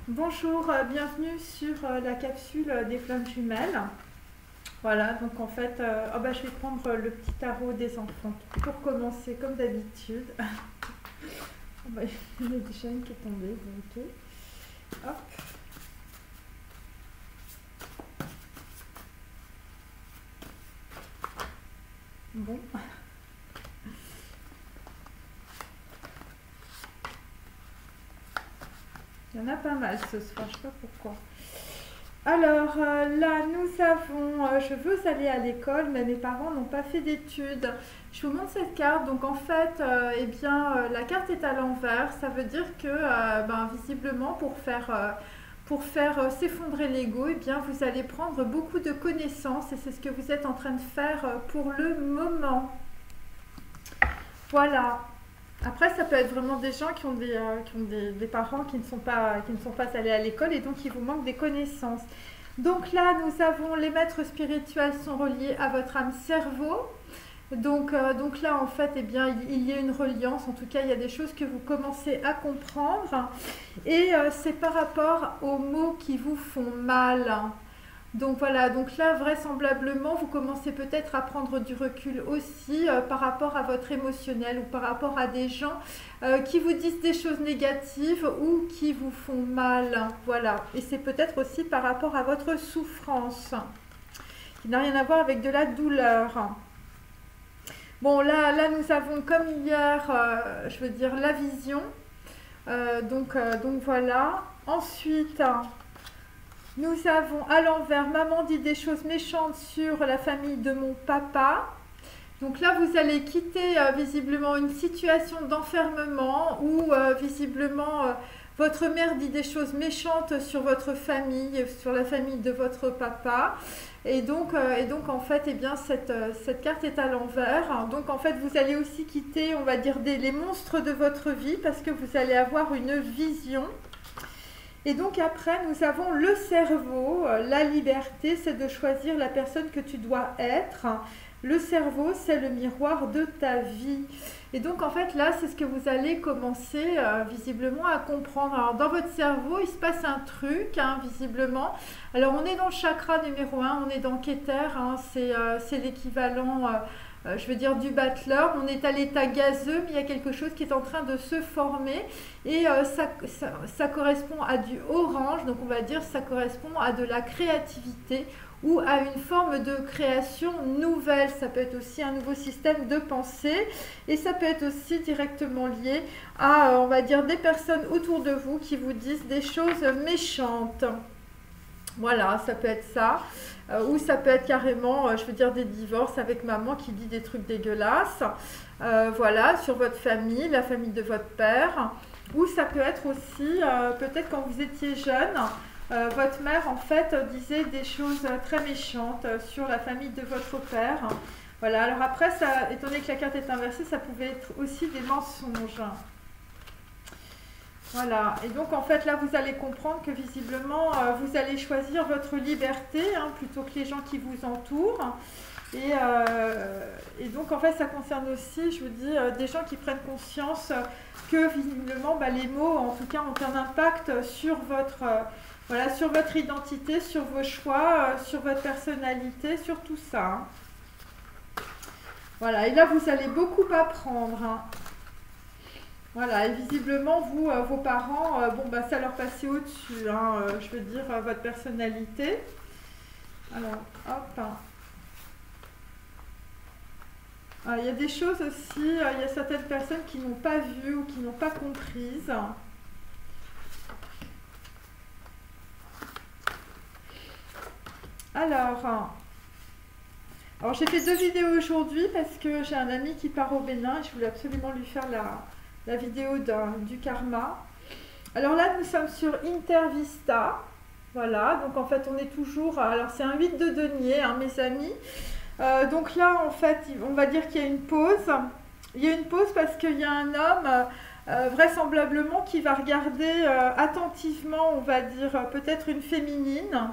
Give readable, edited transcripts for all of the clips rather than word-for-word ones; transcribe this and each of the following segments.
Bonjour, bienvenue sur la capsule des flammes jumelles. Voilà, donc en fait, je vais prendre le petit tarot des enfants pour commencer comme d'habitude. Il y en a déjà une qui est tombée, donc ok. Hop. Bon. Il y en a pas mal ce soir, je sais pas pourquoi. Alors là, nous avons je veux aller à l'école, mais mes parents n'ont pas fait d'études. Je vous montre cette carte. Donc en fait, la carte est à l'envers. Ça veut dire que visiblement, pour faire s'effondrer l'ego, vous allez prendre beaucoup de connaissances et c'est ce que vous êtes en train de faire pour le moment. Voilà. Après, ça peut être vraiment des gens qui ont des parents qui ne sont pas allés à l'école et donc il vous manque des connaissances. Donc là, nous avons les maîtres spirituels sont reliés à votre âme cerveau. Donc là, en fait, il y a une reliance. En tout cas, il y a des choses que vous commencez à comprendre. Et c'est par rapport aux mots qui vous font mal. Donc voilà, donc là vraisemblablement vous commencez peut-être à prendre du recul aussi par rapport à votre émotionnel ou par rapport à des gens qui vous disent des choses négatives ou qui vous font mal. Voilà, et c'est peut-être aussi par rapport à votre souffrance qui n'a rien à voir avec de la douleur. Bon là nous avons comme hier, la vision. Donc voilà. Ensuite... Nous avons à l'envers, maman dit des choses méchantes sur la famille de mon papa. Donc là, vous allez quitter visiblement une situation d'enfermement où visiblement votre mère dit des choses méchantes sur votre famille, sur la famille de votre papa. Et donc en fait, cette carte est à l'envers. Donc en fait, vous allez aussi quitter, on va dire, les monstres de votre vie parce que vous allez avoir une vision. Et donc après, nous avons le cerveau. La liberté, c'est de choisir la personne que tu dois être. Le cerveau, c'est le miroir de ta vie. Et donc en fait, là, c'est ce que vous allez commencer visiblement à comprendre. Alors dans votre cerveau, il se passe un truc, visiblement. Alors on est dans le chakra numéro 1, on est dans Keter, c'est l'équivalent... du battleur, on est à l'état gazeux, mais il y a quelque chose qui est en train de se former et ça correspond à du orange, donc on va dire ça correspond à de la créativité ou à une forme de création nouvelle. Ça peut être aussi un nouveau système de pensée et ça peut être aussi directement lié à, on va dire, des personnes autour de vous qui vous disent des choses méchantes. Voilà, ça peut être ça. Ou ça peut être carrément, des divorces avec maman qui dit des trucs dégueulasses. Voilà, sur votre famille, la famille de votre père. Ou ça peut être aussi, peut-être quand vous étiez jeune, votre mère en fait disait des choses très méchantes sur la famille de votre père. Voilà, alors après, ça, étant donné que la carte est inversée, ça pouvait être aussi des mensonges. Voilà, et donc en fait là vous allez comprendre que visiblement vous allez choisir votre liberté plutôt que les gens qui vous entourent. Et donc en fait ça concerne aussi, je vous dis, des gens qui prennent conscience que visiblement les mots en tout cas ont un impact sur sur votre identité, sur vos choix, sur votre personnalité, sur tout ça. Voilà, et là vous allez beaucoup apprendre. Voilà, et visiblement, vous, vos parents, ça leur passait au-dessus, votre personnalité. Alors, hop. Il y a des choses aussi, il y a certaines personnes qui n'ont pas vu ou qui n'ont pas comprises. Alors j'ai fait 2 vidéos aujourd'hui parce que j'ai un ami qui part au Bénin et je voulais absolument lui faire la vidéo du karma. Alors là, nous sommes sur Intervista. Voilà, donc en fait, on est toujours... Alors, c'est un 8 de denier, mes amis. Donc là, en fait, on va dire qu'il y a une pause. Il y a une pause parce qu'il y a un homme, vraisemblablement, qui va regarder attentivement, on va dire, peut-être une féminine.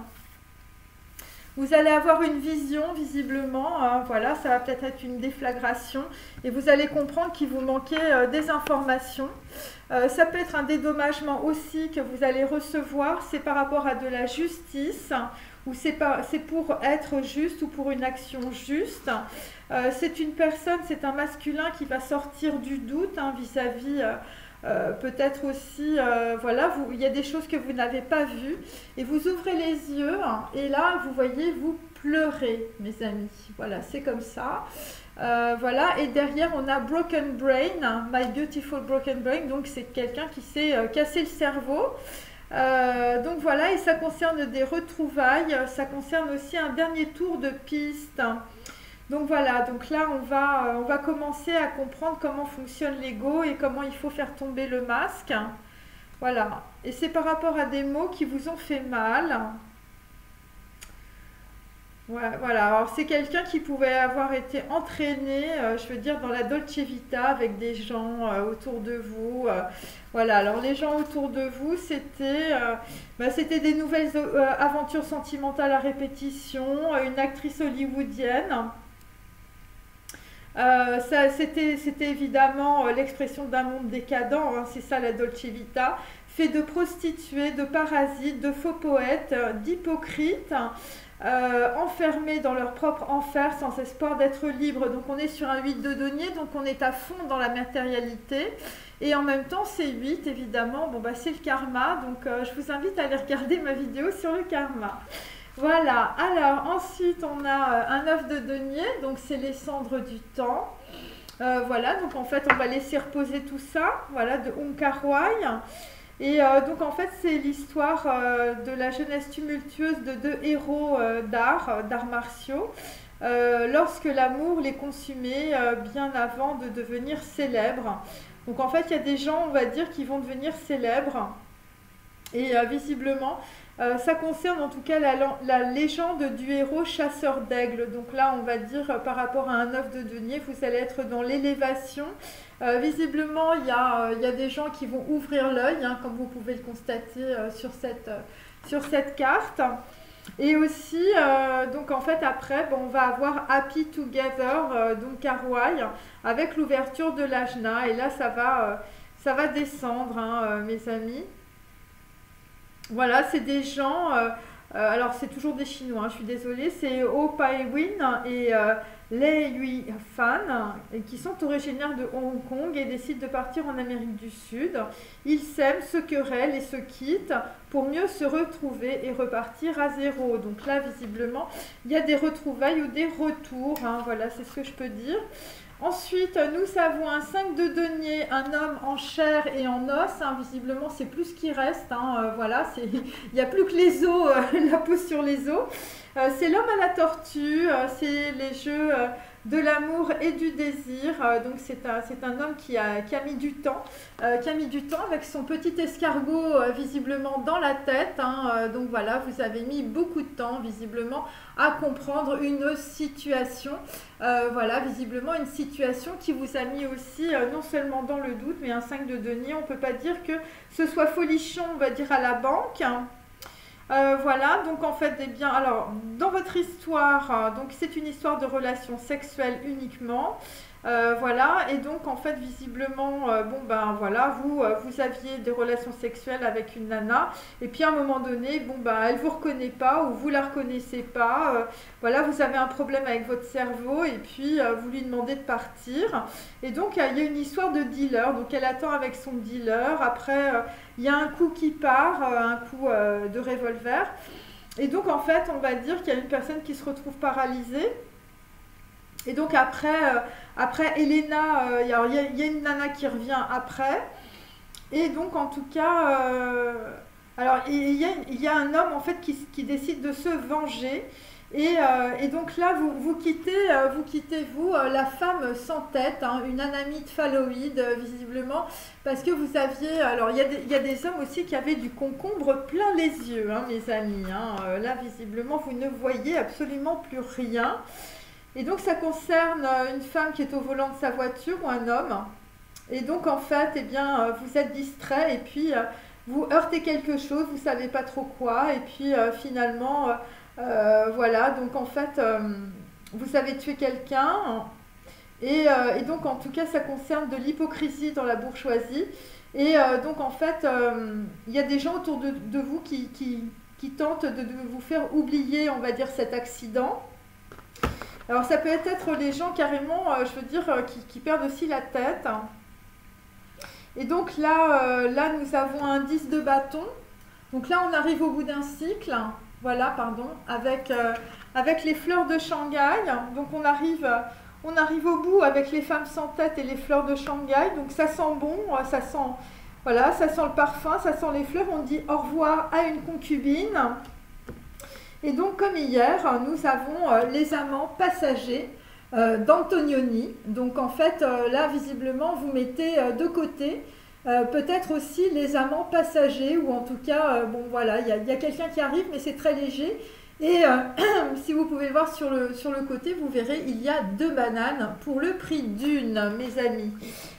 Vous allez avoir une vision, visiblement, voilà, ça va peut-être être une déflagration, et vous allez comprendre qu'il vous manquait des informations. Ça peut être un dédommagement aussi que vous allez recevoir, c'est par rapport à de la justice, ou c'est pour être juste ou pour une action juste. C'est une personne, c'est un masculin qui va sortir du doute vis-à-vis... peut-être aussi, voilà, il y a des choses que vous n'avez pas vues et vous ouvrez les yeux et là, vous voyez, vous pleurez, mes amis. Voilà, c'est comme ça. Voilà, et derrière, on a Broken Brain, My Beautiful Broken Brain, donc c'est quelqu'un qui s'est cassé le cerveau. Donc voilà, et ça concerne des retrouvailles, ça concerne aussi un dernier tour de piste. Donc voilà, donc là on va commencer à comprendre comment fonctionne l'ego et comment il faut faire tomber le masque. Voilà, et c'est par rapport à des mots qui vous ont fait mal. Ouais, voilà, alors c'est quelqu'un qui pouvait avoir été entraîné, je veux dire, dans la Dolce Vita avec des gens autour de vous. Voilà, alors les gens autour de vous, c'était des nouvelles aventures sentimentales à répétition, une actrice hollywoodienne. C'était évidemment l'expression d'un monde décadent, c'est ça la Dolce Vita, fait de prostituées, de parasites, de faux poètes, d'hypocrites, enfermés dans leur propre enfer sans espoir d'être libres. Donc on est sur un 8 de denier, donc on est à fond dans la matérialité. Et en même temps, ces 8, évidemment, bon, c'est le karma. Donc je vous invite à aller regarder ma vidéo sur le karma. Voilà, alors ensuite on a un œuf de denier, donc c'est les cendres du temps. Voilà, donc en fait on va laisser reposer tout ça, voilà, de Wong Kar-wai. Et donc en fait c'est l'histoire de la jeunesse tumultueuse de deux héros d'arts martiaux, lorsque l'amour les consumait bien avant de devenir célèbres. Donc en fait il y a des gens, on va dire, qui vont devenir célèbres. Et visiblement, ça concerne en tout cas la légende du héros chasseur d'aigle. Donc là, on va dire par rapport à un œuf de denier, vous allez être dans l'élévation. Visiblement, il y a des gens qui vont ouvrir l'œil, comme vous pouvez le constater sur cette carte. Et aussi, donc en fait, après, on va avoir Happy Together, donc Kar-wai, avec l'ouverture de l'ajna. Et là, ça va descendre, mes amis. Voilà, c'est des gens, alors c'est toujours des Chinois, je suis désolée, c'est Oh Pai-win et Lei Yui-fan, qui sont originaires de Hong Kong et décident de partir en Amérique du Sud. Ils s'aiment, se querellent et se quittent pour mieux se retrouver et repartir à zéro. Donc là, visiblement, il y a des retrouvailles ou des retours, voilà, c'est ce que je peux dire. Ensuite, nous avons un 5 de denier, un homme en chair et en os. Visiblement, c'est plus ce qui reste. Voilà, il n'y a plus que les os, la peau sur les os. C'est l'homme à la tortue, c'est les jeux de l'amour et du désir. Donc c'est un homme qui a mis du temps, avec son petit escargot visiblement dans la tête. Donc voilà, vous avez mis beaucoup de temps visiblement à comprendre une situation. Voilà, visiblement une situation qui vous a mis aussi non seulement dans le doute, mais un 5 de denier. On ne peut pas dire que ce soit folichon, on va dire, à la banque. Voilà, donc en fait, alors dans votre histoire, donc c'est une histoire de relations sexuelles uniquement. Voilà, et donc en fait visiblement, voilà, vous aviez des relations sexuelles avec une nana, et puis à un moment donné, elle vous reconnaît pas ou vous la reconnaissez pas. Voilà, vous avez un problème avec votre cerveau et puis vous lui demandez de partir. Et donc il y a une histoire de dealer, donc elle attend avec son dealer. Après, il y a un coup qui part, un coup de revolver. Et donc en fait, on va dire qu'il y a une personne qui se retrouve paralysée. Et donc après Elena, il y a une nana qui revient après. Et donc en tout cas, alors il y a un homme en fait qui décide de se venger. Et donc là, vous quittez la femme sans tête, une anamite phalloïde, visiblement, parce que vous aviez... Alors, il y a des hommes aussi qui avaient du concombre plein les yeux, mes amis. Là, visiblement, vous ne voyez absolument plus rien. Et donc, ça concerne une femme qui est au volant de sa voiture ou un homme. Et donc, en fait, vous êtes distrait et puis vous heurtez quelque chose, vous ne savez pas trop quoi. Et puis, finalement... Voilà, donc en fait, vous avez tué quelqu'un. Et donc, en tout cas, ça concerne de l'hypocrisie dans la bourgeoisie. Donc, en fait, il y a des gens autour de vous qui tentent de vous faire oublier, on va dire, cet accident. Alors, ça peut être les gens carrément, je veux dire, qui perdent aussi la tête. Et donc, là, nous avons un 10 de bâton. Donc là, on arrive au bout d'un cycle. Voilà, pardon, avec les fleurs de Shanghai. Donc, on arrive au bout avec les femmes sans tête et les fleurs de Shanghai. Donc ça sent bon, ça sent, voilà, ça sent le parfum, ça sent les fleurs. On dit au revoir à une concubine. Et donc comme hier, nous avons les amants passagers d'Antonioni. Donc en fait, là visiblement, vous mettez de côté peut-être aussi les amants passagers, ou en tout cas, bon voilà, il y a quelqu'un qui arrive, mais c'est très léger. Et si vous pouvez voir sur le côté, vous verrez, il y a 2 bananes pour le prix d'une, mes amis.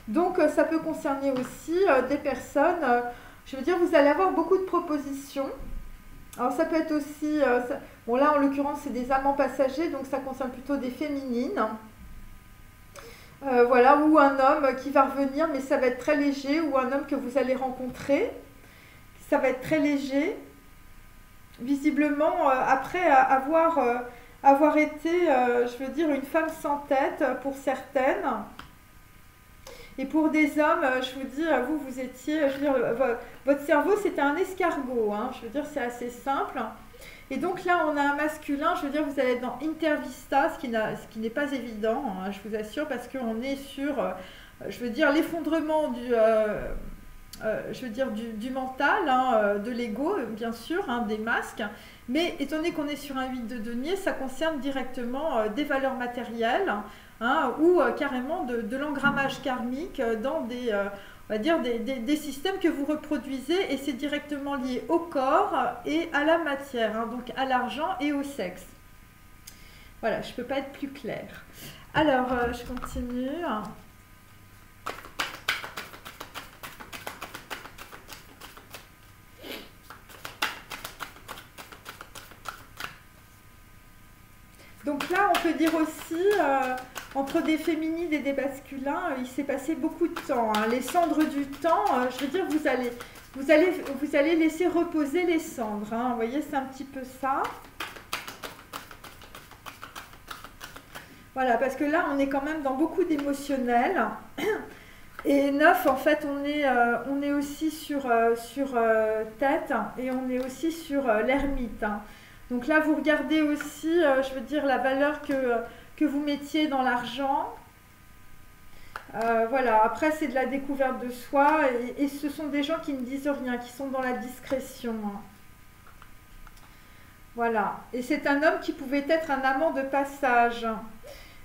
Donc, ça peut concerner aussi des personnes, je veux dire, vous allez avoir beaucoup de propositions. Alors, ça peut être aussi, bon là, en l'occurrence, c'est des amants passagers, donc ça concerne plutôt des féminines. Voilà, ou un homme qui va revenir, mais ça va être très léger, ou un homme que vous allez rencontrer, ça va être très léger. Visiblement, après avoir été, je veux dire, une femme sans tête pour certaines. Et pour des hommes, je vous dis, vous étiez, je veux dire, votre cerveau, c'était un escargot. Hein, je veux dire, c'est assez simple. Et donc là, on a un masculin, je veux dire, vous allez être dans Intervista, ce qui n'est pas évident, hein, je vous assure, parce qu'on est sur, je veux dire, l'effondrement je veux dire du mental, hein, de l'ego, bien sûr, hein, des masques. Mais étant donné qu'on est sur un 8 de denier, ça concerne directement des valeurs matérielles, hein, ou carrément de l'engrammage karmique dans on va dire des systèmes que vous reproduisez, et c'est directement lié au corps et à la matière, hein, donc à l'argent et au sexe. Voilà, je ne peux pas être plus claire. Alors, je continue. Donc là, on peut dire aussi, entre des féminines et des masculins, il s'est passé beaucoup de temps. Hein. Les cendres du temps, je veux dire, vous allez laisser reposer les cendres. Hein. Vous voyez, c'est un petit peu ça. Voilà, parce que là, on est quand même dans beaucoup d'émotionnel. Et 9, en fait, on est aussi sur tête, et on est aussi sur l'ermite. Hein. Donc là, vous regardez aussi, je veux dire, la valeur que vous mettiez dans l'argent. Voilà, après, c'est de la découverte de soi, et ce sont des gens qui ne disent rien, qui sont dans la discrétion. Voilà, et c'est un homme qui pouvait être un amant de passage.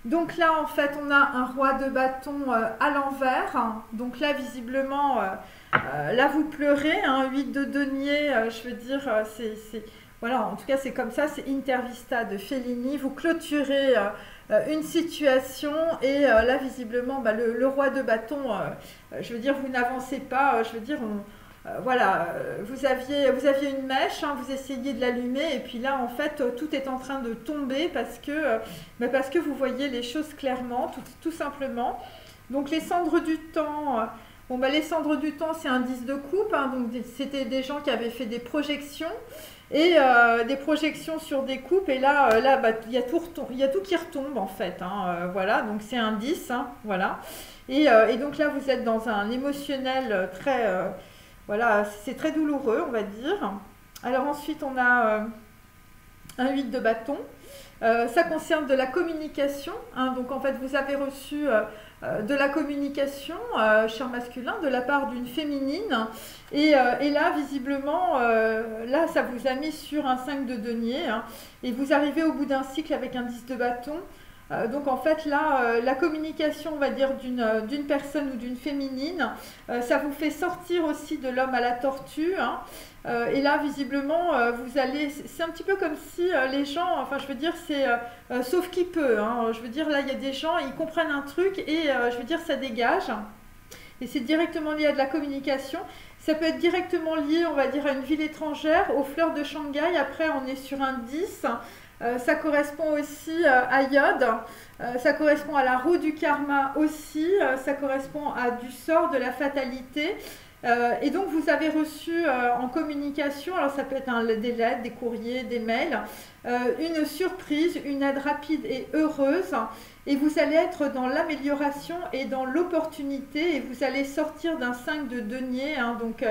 Donc là, en fait, on a un roi de bâton à l'envers. Donc là, visiblement, là, vous pleurez. Hein, 8 de denier, je veux dire, voilà, en tout cas, c'est comme ça, c'est Intervista de Fellini. Vous clôturez une situation, et là, visiblement, le roi de bâton, je veux dire, vous n'avancez pas, je veux dire, voilà, vous aviez une mèche, hein, vous essayez de l'allumer, et puis là, en fait, tout est en train de tomber parce que vous voyez les choses clairement, tout simplement. Donc, les cendres du temps, bon, les cendres du temps, c'est un 10 de coupe, hein, donc c'était des gens qui avaient fait des projections, et des projections sur des coupes, et là, il y a tout qui retombe, en fait. Hein, voilà, donc c'est un 10, hein, voilà. Et donc là, vous êtes dans un émotionnel très... voilà, c'est très douloureux, on va dire. Alors ensuite, on a un 8 de bâton. Ça concerne de la communication. Hein, donc en fait, vous avez reçu de la communication, cher masculin, de la part d'une féminine. Et là, visiblement, là, ça vous a mis sur un 5 de denier. Hein, et vous arrivez au bout d'un cycle avec un 10 de bâton. Donc en fait là, la communication, on va dire, d'une personne ou d'une féminine, ça vous fait sortir aussi de l'homme à la tortue. Hein. Et là, visiblement, vous allez... C'est un petit peu comme si les gens... Enfin, je veux dire, c'est... sauf qui peut. Hein. Je veux dire, là, il y a des gens, ils comprennent un truc, et je veux dire, ça dégage. Et c'est directement lié à de la communication. Ça peut être directement lié, on va dire, à une ville étrangère, aux fleurs de Shanghai. Après, on est sur un 10. Ça correspond aussi à Yod. Ça correspond à la roue du karma aussi. Ça correspond à du sort, de la fatalité. Et donc, vous avez reçu en communication, alors ça peut être des lettres, des courriers, des mails, une surprise, une aide rapide et heureuse. Et vous allez être dans l'amélioration et dans l'opportunité. Et vous allez sortir d'un 5 de denier. Hein, donc,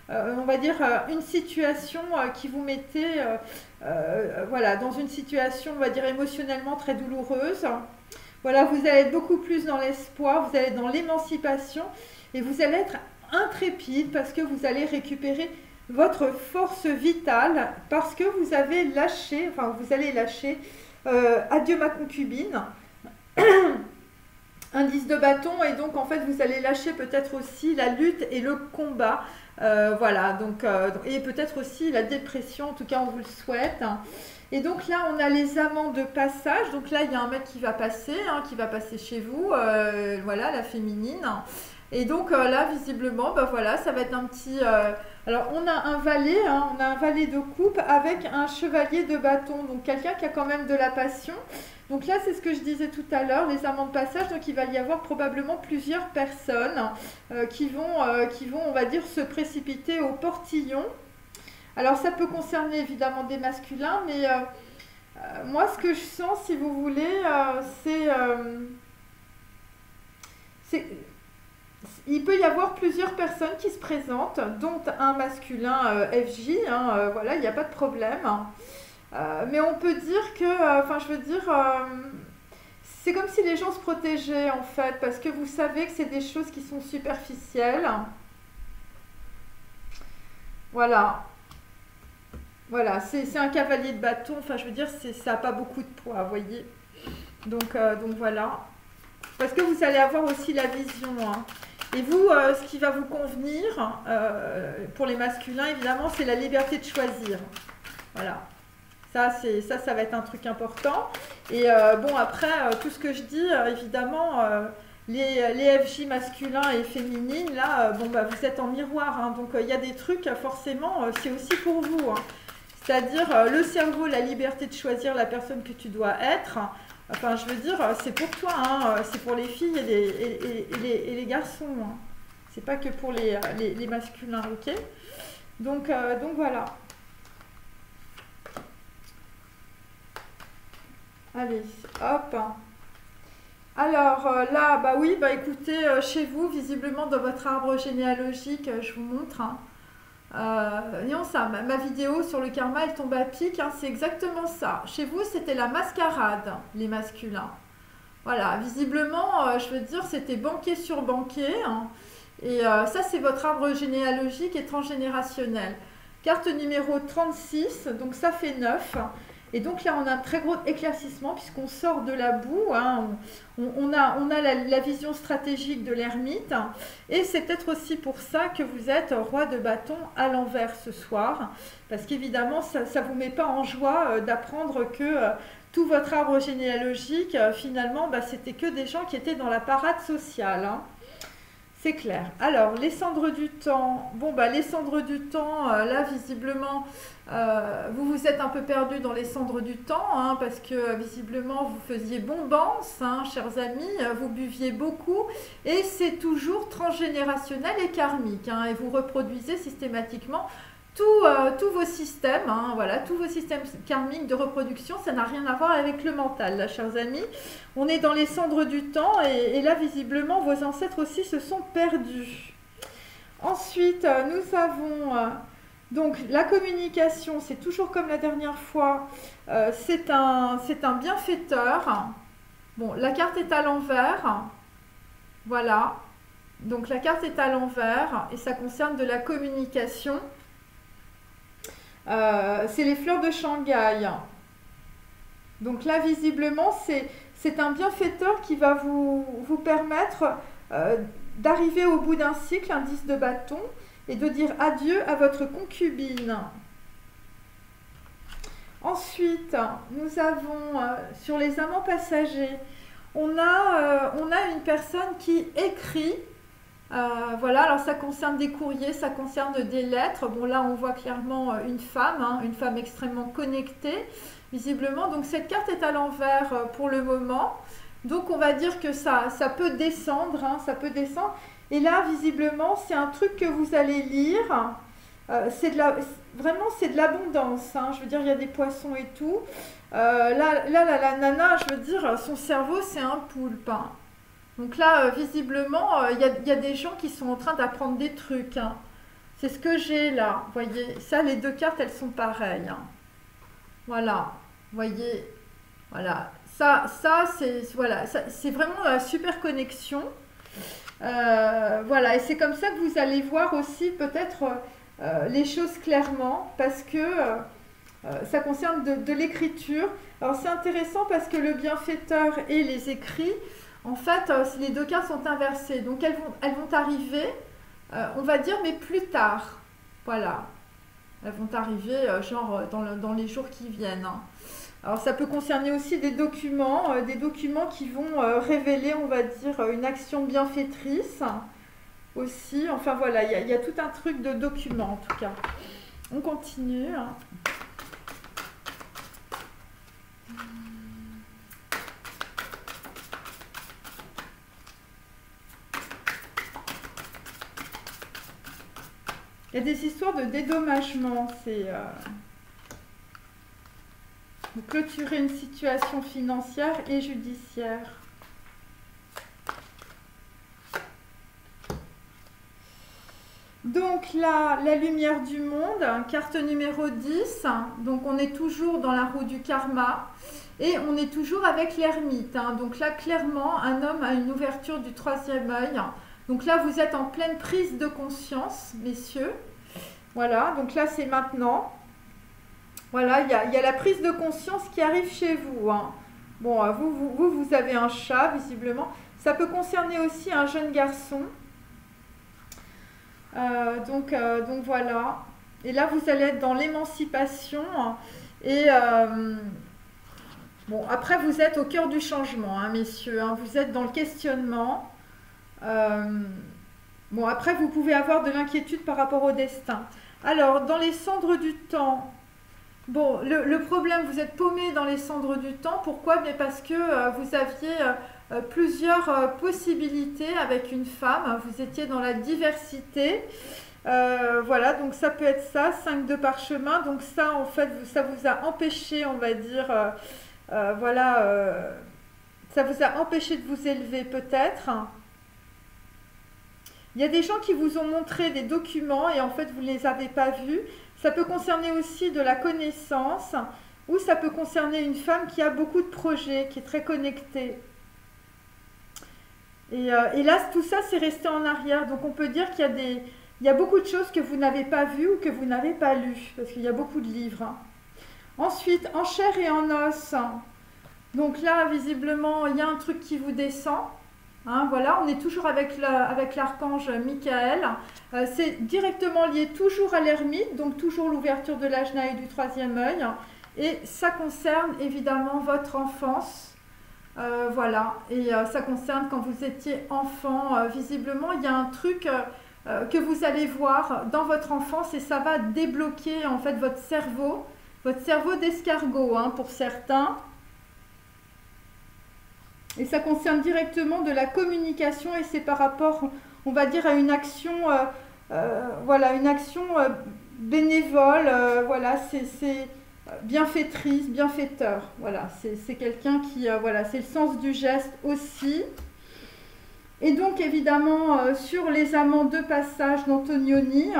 on va dire une situation qui vous mettait voilà, dans une situation, on va dire, émotionnellement très douloureuse. Voilà, vous allez être beaucoup plus dans l'espoir, vous allez être dans l'émancipation et vous allez être intrépide parce que vous allez récupérer votre force vitale parce que vous avez lâché, enfin vous allez lâcher adieu ma concubine, un 10 de bâton et donc en fait vous allez lâcher peut-être aussi la lutte et le combat. Voilà, donc, et peut-être aussi la dépression, en tout cas on vous le souhaite. Et donc là on a les amants de passage, donc là il y a un mec qui va passer, hein, qui va passer chez vous, voilà, la féminine. Et donc là visiblement, bah voilà, ça va être un petit... alors on a un valet, hein, on a un valet de coupe avec un chevalier de bâton, donc quelqu'un qui a quand même de la passion. Donc là, c'est ce que je disais tout à l'heure, les amants de passage. Donc il va y avoir probablement plusieurs personnes qui vont, on va dire, se précipiter au portillon. Alors ça peut concerner évidemment des masculins, mais moi, ce que je sens, si vous voulez, il peut y avoir plusieurs personnes qui se présentent, dont un masculin FJ, hein, voilà, il n'y a pas de problème. Mais on peut dire que, enfin je veux dire, c'est comme si les gens se protégeaient en fait, parce que vous savez que c'est des choses qui sont superficielles. Voilà. Voilà, c'est un cavalier de bâton, enfin je veux dire, ça n'a pas beaucoup de poids, vous voyez. Donc voilà. Parce que vous allez avoir aussi la vision. Hein. Et vous, ce qui va vous convenir, pour les masculins évidemment, c'est la liberté de choisir. Voilà. Ça va être un truc important. Et bon, après, tout ce que je dis, évidemment, les FJ masculins et féminines, là, bon, bah, vous êtes en miroir. Hein, donc, il y a des trucs, forcément, c'est aussi pour vous. Hein. C'est-à-dire, le cerveau, la liberté de choisir la personne que tu dois être. Enfin, je veux dire, c'est pour toi. Hein, c'est pour les filles et les garçons. Hein. C'est pas que pour les masculins, ok? Donc voilà. Allez, hop. Alors là, bah oui, bah écoutez, chez vous, visiblement dans votre arbre généalogique, je vous montre. Hein. Voyons ça, ma vidéo sur le karma, elle tombe à pic, hein, c'est exactement ça. Chez vous, c'était la mascarade, les masculins. Voilà, visiblement, je veux dire, c'était banquier sur banquier. Hein, et ça, c'est votre arbre généalogique et transgénérationnel. Carte numéro 36, donc ça fait 9. Et donc là, on a un très gros éclaircissement puisqu'on sort de la boue. Hein, on a la vision stratégique de l'ermite. Et c'est peut-être aussi pour ça que vous êtes roi de bâton à l'envers ce soir. Parce qu'évidemment, ça ne vous met pas en joie d'apprendre que tout votre arbre généalogique, finalement, bah, c'était que des gens qui étaient dans la parade sociale. Hein. C'est clair. Alors, les cendres du temps. Bon, bah, les cendres du temps, là, visiblement, vous vous êtes un peu perdu dans les cendres du temps, hein, parce que, visiblement, vous faisiez bombance, hein, chers amis, vous buviez beaucoup, et c'est toujours transgénérationnel et karmique, hein, et vous reproduisez systématiquement tous vos systèmes, hein, voilà, tous vos systèmes karmiques de reproduction, ça n'a rien à voir avec le mental, là, chers amis. On est dans les cendres du temps et là, visiblement, vos ancêtres aussi se sont perdus. Ensuite, nous avons donc la communication, c'est toujours comme la dernière fois, c'est un bienfaiteur. Bon, la carte est à l'envers, voilà. Donc la carte est à l'envers et ça concerne de la communication. C'est les fleurs de Shanghai. Donc là, visiblement, c'est un bienfaiteur qui va vous permettre d'arriver au bout d'un cycle, un 10 de bâton, et de dire adieu à votre concubine. Ensuite, nous avons, sur les amants passagers, on a une personne qui écrit Voilà, alors ça concerne des courriers, ça concerne des lettres. Bon, là, on voit clairement une femme, hein, une femme extrêmement connectée, visiblement. Donc, cette carte est à l'envers pour le moment. Donc, on va dire que ça peut descendre, hein, ça peut descendre. Et là, visiblement, c'est un truc que vous allez lire. Vraiment, c'est de l'abondance, hein. Je veux dire, il y a des poissons et tout. La nana, je veux dire, son cerveau, c'est un poulpe, hein. Donc là, visiblement, il y a des gens qui sont en train d'apprendre des trucs, hein. C'est ce que j'ai là. Vous voyez, ça, les deux cartes, elles sont pareilles, hein. Voilà. Vous voyez, voilà. Ça c'est vraiment la super connexion. Voilà, et c'est comme ça que vous allez voir aussi peut-être les choses clairement, parce que ça concerne de l'écriture. Alors c'est intéressant parce que le bienfaiteur et les écrits, en fait, les deux cartes sont inversées. Donc elles vont arriver, on va dire, mais plus tard. Voilà. Elles vont arriver genre dans les jours qui viennent, hein. Alors ça peut concerner aussi des documents qui vont révéler, on va dire, une action bienfaitrice aussi. Enfin voilà, il y a tout un truc de documents en tout cas. On continue. Il y a des histoires de dédommagement, c'est clôturer une situation financière et judiciaire. Donc là, la lumière du monde, carte numéro 10. Donc on est toujours dans la roue du karma et on est toujours avec l'ermite, hein. Donc là, clairement, un homme a une ouverture du troisième œil. Donc là, vous êtes en pleine prise de conscience, messieurs. Voilà, donc là, c'est maintenant. Voilà, il y a la prise de conscience qui arrive chez vous, hein. Bon, vous avez un chat, visiblement. Ça peut concerner aussi un jeune garçon. Donc voilà. Et là, vous allez être dans l'émancipation. Et bon, après, vous êtes au cœur du changement, hein, messieurs, hein. Vous êtes dans le questionnement. Bon, après, vous pouvez avoir de l'inquiétude par rapport au destin. Alors, dans les cendres du temps, bon, le problème, vous êtes paumé dans les cendres du temps. Pourquoi? Mais parce que vous aviez plusieurs possibilités avec une femme. Vous étiez dans la diversité. Voilà, donc ça peut être ça, 5 de parchemin. Donc ça, en fait, ça vous a empêché, on va dire, voilà, ça vous a empêché de vous élever peut-être. Il y a des gens qui vous ont montré des documents et en fait, vous ne les avez pas vus. Ça peut concerner aussi de la connaissance ou ça peut concerner une femme qui a beaucoup de projets, qui est très connectée. Et là, tout ça, c'est resté en arrière. Donc, on peut dire qu'il y a beaucoup de choses que vous n'avez pas vues ou que vous n'avez pas lues, parce qu'il y a beaucoup de livres, hein. Ensuite, en chair et en os. Donc là, visiblement, il y a un truc qui vous descend. Hein, voilà, on est toujours avec l'archange Michael. C'est directement lié toujours à l'ermite, donc toujours l'ouverture de l'ajna et du troisième œil. Et ça concerne évidemment votre enfance. Voilà, et ça concerne quand vous étiez enfant. Visiblement, il y a un truc que vous allez voir dans votre enfance et ça va débloquer en fait votre cerveau d'escargot, hein, pour certains. Et ça concerne directement de la communication et c'est par rapport, on va dire, à une action, voilà, une action bénévole, voilà, c'est bienfaitrice, bienfaiteur, voilà, c'est quelqu'un qui, voilà, c'est le sens du geste aussi. Et donc, évidemment, sur les amants de passage d'Antonioni,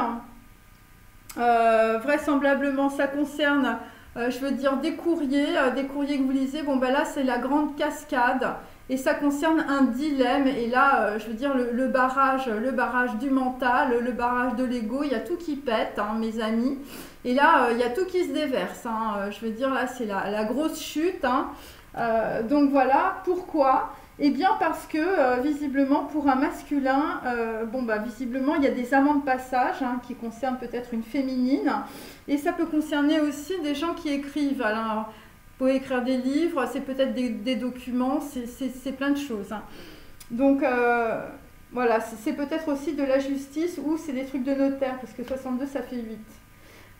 vraisemblablement, ça concerne... je veux dire des courriers que vous lisez. Bon, ben là, c'est la grande cascade et ça concerne un dilemme. Et là, je veux dire le barrage du mental, le barrage de l'ego, il y a tout qui pète, hein, mes amis. Et là, il y a tout qui se déverse, hein. Je veux dire, là, c'est la grosse chute, hein. Donc voilà, pourquoi? Eh bien, parce que, visiblement, pour un masculin, bon, bah, visiblement, il y a des amants de passage, hein, qui concernent peut-être une féminine. Et ça peut concerner aussi des gens qui écrivent. Alors, vous pouvez écrire des livres, c'est peut-être des documents, c'est plein de choses, hein. Donc, Voilà, c'est peut-être aussi de la justice ou c'est des trucs de notaire, parce que 62, ça fait 8.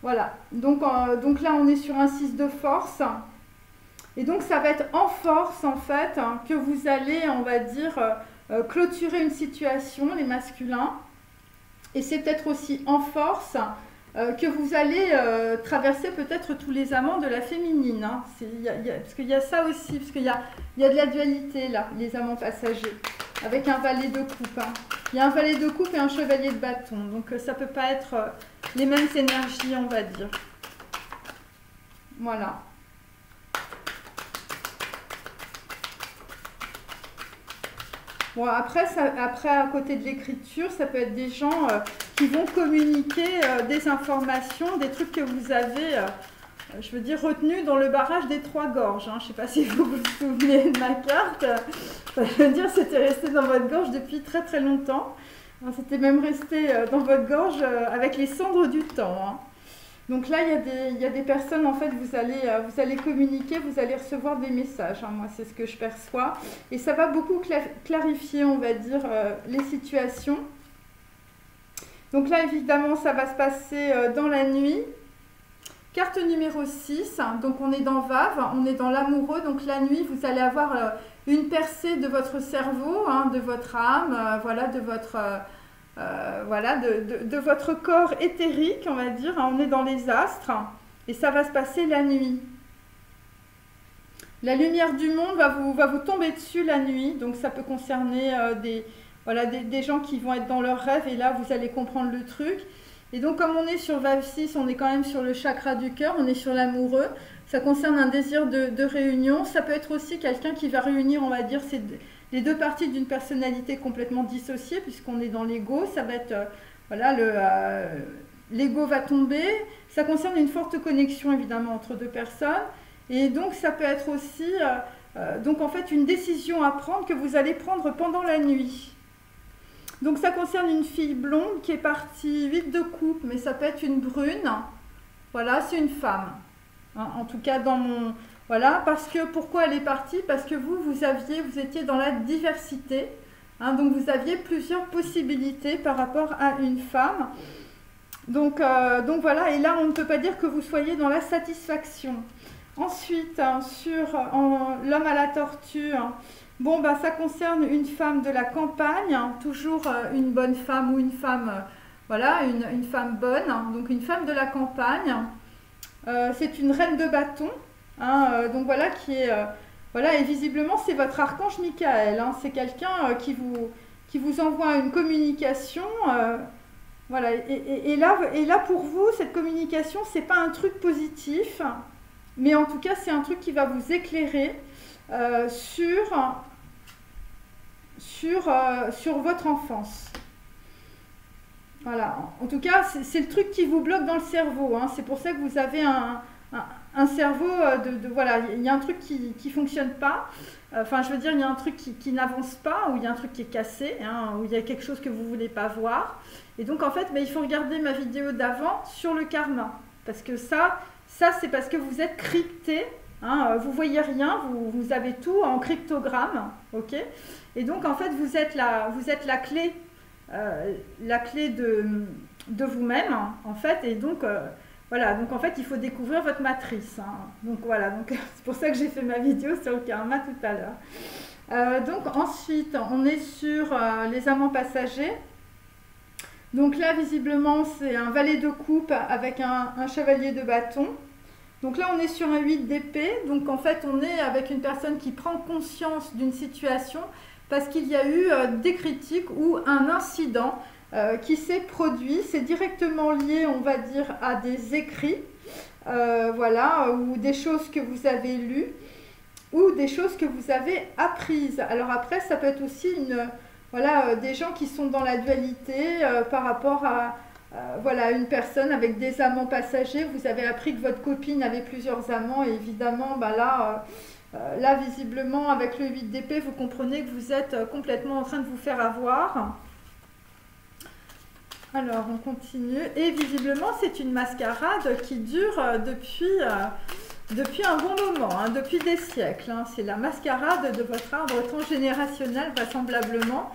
Voilà, donc là, on est sur un 6 de force. Et donc, ça va être en force, en fait, hein, que vous allez, on va dire, clôturer une situation, les masculins. Et c'est peut-être aussi en force que vous allez traverser peut-être tous les amants de la féminine. Hein. Parce qu'il y a ça aussi, parce qu'il y a de la dualité, là, les amants passagers, avec un valet de coupe. Hein. Il y a un valet de coupe et un chevalier de bâton. Donc, ça ne peut pas être les mêmes énergies, on va dire. Voilà. Bon, après, à côté de l'écriture, ça peut être des gens qui vont communiquer des informations, des trucs que vous avez, je veux dire, retenus dans le barrage des 3 gorges. Hein. Je ne sais pas si vous vous souvenez de ma carte. Je veux dire, c'était resté dans votre gorge depuis très très longtemps. Hein, c'était même resté dans votre gorge avec les cendres du temps. Hein. Donc là, il y a des personnes, en fait, vous allez communiquer, vous allez recevoir des messages. Hein, moi, c'est ce que je perçois. Et ça va beaucoup clarifier, on va dire, les situations. Donc là, évidemment, ça va se passer dans la nuit. Carte numéro 6, hein, donc on est dans Vave, on est dans l'amoureux. Donc la nuit, vous allez avoir une percée de votre cerveau, hein, de votre âme, voilà, de votre... voilà, de votre corps éthérique, on va dire. On est dans les astres et ça va se passer la nuit. La lumière du monde va vous tomber dessus la nuit, donc ça peut concerner des gens qui vont être dans leurs rêves et là vous allez comprendre le truc. Et donc comme on est sur Vave 6, on est quand même sur le chakra du cœur, on est sur l'amoureux. Ça concerne un désir de réunion. Ça peut être aussi quelqu'un qui va réunir, on va dire, les 2 parties d'une personnalité complètement dissociée, puisqu'on est dans l'ego. Ça va être, voilà, l'ego va tomber. Ça concerne une forte connexion, évidemment, entre 2 personnes. Et donc, ça peut être aussi, donc en fait, une décision à prendre que vous allez prendre pendant la nuit. Donc, ça concerne une fille blonde qui est partie 8 de coupe, mais ça peut être une brune. Voilà, c'est une femme. Hein, en tout cas, dans mon... Voilà, parce que, pourquoi elle est partie? Parce que vous étiez dans la diversité, hein, donc vous aviez plusieurs possibilités par rapport à une femme. Donc voilà, et là, on ne peut pas dire que vous soyez dans la satisfaction. Ensuite, hein, sur l'homme à la tortue, hein, bon, bah, ça concerne une femme de la campagne, hein, toujours une bonne femme ou une femme, voilà, une femme bonne, hein, donc une femme de la campagne. C'est une reine de bâton. Hein, donc voilà, qui est, voilà, et visiblement c'est votre archange Michael, hein, c'est quelqu'un qui vous envoie une communication, voilà, et là pour vous, cette communication, c'est pas un truc positif, mais en tout cas c'est un truc qui va vous éclairer sur votre enfance. Voilà, en tout cas c'est le truc qui vous bloque dans le cerveau, hein, c'est pour ça que vous avez un cerveau voilà, il y a un truc qui fonctionne pas, enfin je veux dire, il y a un truc qui n'avance pas, ou il y a un truc qui est cassé, hein, ou il y a quelque chose que vous voulez pas voir, et donc en fait, il faut regarder ma vidéo d'avant sur le karma, parce que ça c'est parce que vous êtes crypté, hein, vous voyez rien, vous avez tout en cryptogramme, ok, et donc en fait vous êtes la clé de vous-même, en fait, et donc voilà, donc en fait, il faut découvrir votre matrice. Hein. Donc voilà, donc c'est pour ça que j'ai fait ma vidéo sur le karma tout à l'heure. Donc ensuite, on est sur les amants passagers. Donc là, visiblement, c'est un valet de coupe avec un chevalier de bâton. Donc là, on est sur un 8 d'épée. Donc en fait, on est avec une personne qui prend conscience d'une situation parce qu'il y a eu des critiques ou un incident qui s'est produit. C'est directement lié, on va dire, à des écrits, voilà, ou des choses que vous avez lues, ou des choses que vous avez apprises. Alors après, ça peut être aussi voilà, des gens qui sont dans la dualité par rapport à voilà, une personne avec des amants passagers. Vous avez appris que votre copine avait plusieurs amants, et évidemment, bah là, visiblement, avec le 8 d'épée, vous comprenez que vous êtes complètement en train de vous faire avoir. Alors, on continue. Et visiblement, c'est une mascarade qui dure depuis un bon moment, hein, depuis des siècles. Hein. C'est la mascarade de votre arbre transgénérationnel, vraisemblablement.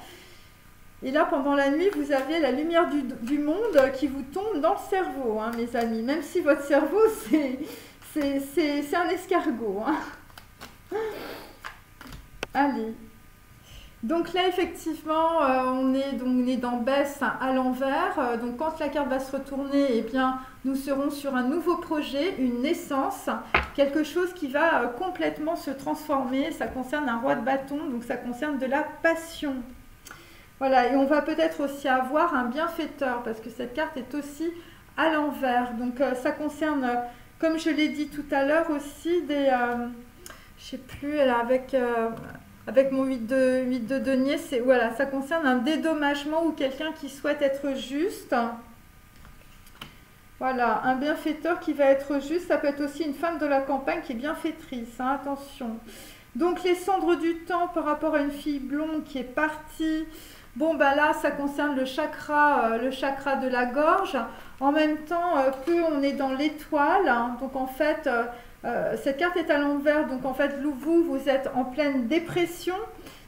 Et là, pendant la nuit, vous avez la lumière du monde qui vous tombe dans le cerveau, hein, mes amis. Même si votre cerveau, c'est un escargot. Hein. Allez. Donc là, effectivement, on est dans baisse à l'envers. Donc quand la carte va se retourner, eh bien, nous serons sur un nouveau projet, une naissance, quelque chose qui va complètement se transformer. Ça concerne un roi de bâton, donc ça concerne de la passion. Voilà, et on va peut-être aussi avoir un bienfaiteur, parce que cette carte est aussi à l'envers. Donc ça concerne, comme je l'ai dit tout à l'heure aussi, des... je sais plus, là, avec mon 8 de denier, voilà, ça concerne un dédommagement ou quelqu'un qui souhaite être juste. Voilà, un bienfaiteur qui va être juste. Ça peut être aussi une femme de la campagne qui est bienfaitrice, hein, attention. Donc les cendres du temps par rapport à une fille blonde qui est partie. Bon, bah là, ça concerne le chakra de la gorge. En même temps, plus on est dans l'étoile, hein, donc en fait... cette carte est à l'envers, donc en fait vous êtes en pleine dépression,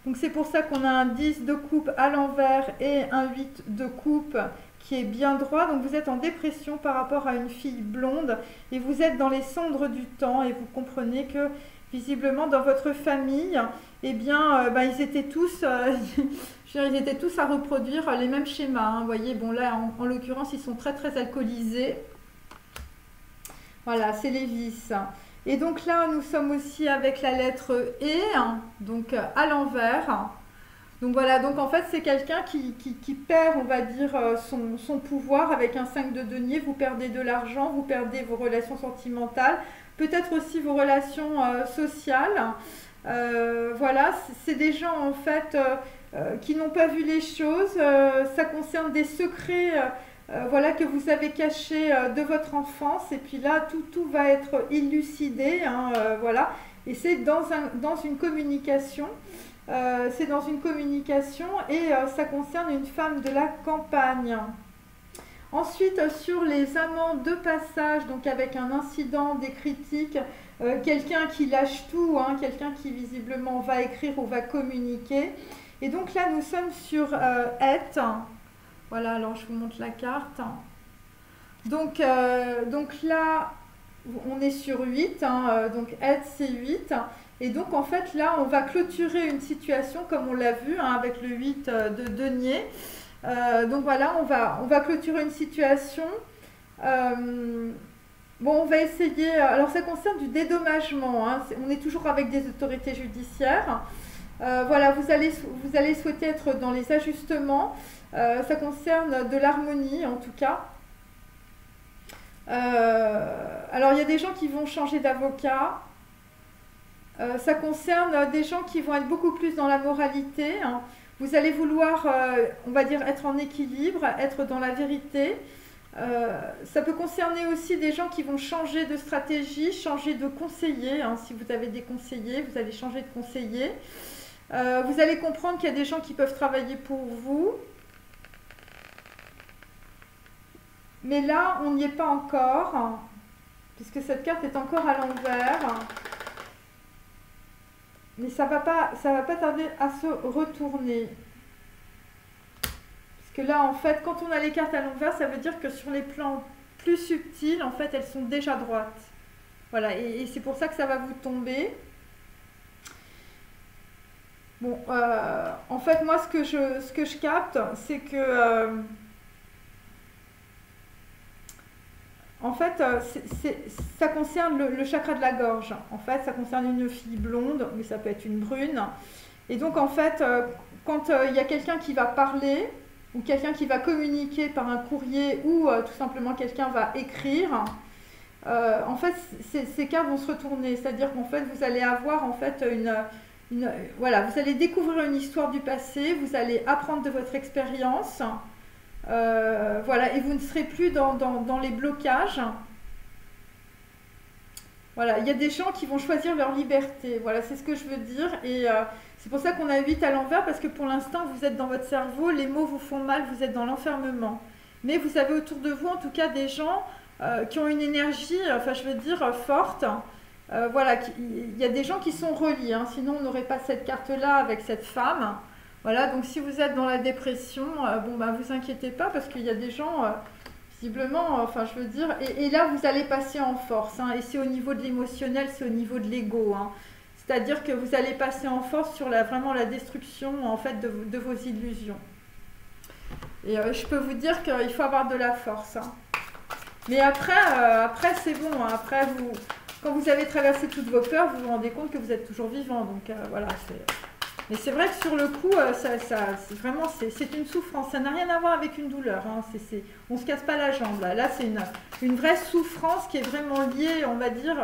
donc c'est pour ça qu'on a un 10 de coupe à l'envers et un 8 de coupe qui est bien droit, donc vous êtes en dépression par rapport à une fille blonde et vous êtes dans les cendres du temps et vous comprenez que visiblement dans votre famille, eh bien ils étaient tous à reproduire les mêmes schémas, hein. Vous voyez, bon là en l'occurrence ils sont très très alcoolisés, voilà, c'est les vices. Et donc là, nous sommes aussi avec la lettre E, donc à l'envers. Donc voilà, donc en fait, c'est quelqu'un qui perd, on va dire, son pouvoir avec un 5 de denier. Vous perdez de l'argent, vous perdez vos relations sentimentales, peut-être aussi vos relations sociales. Voilà, c'est des gens en fait qui n'ont pas vu les choses. Ça concerne des secrets. Voilà, que vous avez caché de votre enfance, et puis là tout va être élucidé, hein, voilà, et c'est dans une communication, et ça concerne une femme de la campagne. Ensuite, sur les amants de passage, donc avec un incident, des critiques, quelqu'un qui lâche tout, hein, quelqu'un qui visiblement va écrire ou va communiquer, et donc là nous sommes sur être. Voilà, alors je vous montre la carte. Donc là, on est sur 8, hein, donc être c'est 8. Et donc en fait là, on va clôturer une situation comme on l'a vu, hein, avec le 8 de denier. Donc voilà, on va clôturer une situation. Bon, on va essayer, alors ça concerne du dédommagement, hein, on est toujours avec des autorités judiciaires. Voilà, vous allez souhaiter être dans les ajustements. Ça concerne de l'harmonie en tout cas. Alors il y a des gens qui vont changer d'avocat. Ça concerne des gens qui vont être beaucoup plus dans la moralité, hein. Vous allez vouloir, on va dire, être en équilibre, être dans la vérité. Ça peut concerner aussi des gens qui vont changer de stratégie, changer de conseiller, hein. Si vous avez des conseillers, vous allez changer de conseiller. Vous allez comprendre qu'il y a des gens qui peuvent travailler pour vous. Mais là, on n'y est pas encore, puisque cette carte est encore à l'envers. Mais ça va pas tarder à se retourner. Parce que là, en fait, quand on a les cartes à l'envers, ça veut dire que sur les plans plus subtils, en fait, elles sont déjà droites. Voilà, et c'est pour ça que ça va vous tomber. Bon, en fait, moi, ce que je capte, c'est que... en fait, ça concerne le chakra de la gorge. En fait, ça concerne une fille blonde, mais ça peut être une brune. Et donc, en fait, quand il y a quelqu'un qui va parler, ou quelqu'un qui va communiquer par un courrier, ou tout simplement quelqu'un va écrire, en fait, ces cartes vont se retourner. C'est-à-dire qu'en fait, vous allez avoir en fait voilà, vous allez découvrir une histoire du passé, vous allez apprendre de votre expérience. Voilà, et vous ne serez plus dans les blocages. Voilà, il y a des gens qui vont choisir leur liberté. Voilà, c'est ce que je veux dire. Et c'est pour ça qu'on a 8 à l'envers, parce que pour l'instant, vous êtes dans votre cerveau, les mots vous font mal, vous êtes dans l'enfermement. Mais vous avez autour de vous, en tout cas, des gens qui ont une énergie, enfin, je veux dire, forte. Voilà, il y a des gens qui sont reliés, hein, sinon on n'aurait pas cette carte-là avec cette femme. Voilà, donc si vous êtes dans la dépression, bon, bah, vous inquiétez pas parce qu'il y a des gens, visiblement, enfin, je veux dire, et là, vous allez passer en force, hein, et c'est au niveau de l'émotionnel, c'est au niveau de l'ego, hein. C'est-à-dire que vous allez passer en force sur vraiment la destruction, en fait, de vos illusions. Et je peux vous dire qu'il faut avoir de la force, hein. Mais après c'est bon, hein. Après, quand vous avez traversé toutes vos peurs, vous vous rendez compte que vous êtes toujours vivant. Donc voilà, mais c'est vrai que sur le coup, c'est vraiment c'est une souffrance. Ça n'a rien à voir avec une douleur, hein. On ne se casse pas la jambe. Là c'est une vraie souffrance qui est vraiment liée, on va dire,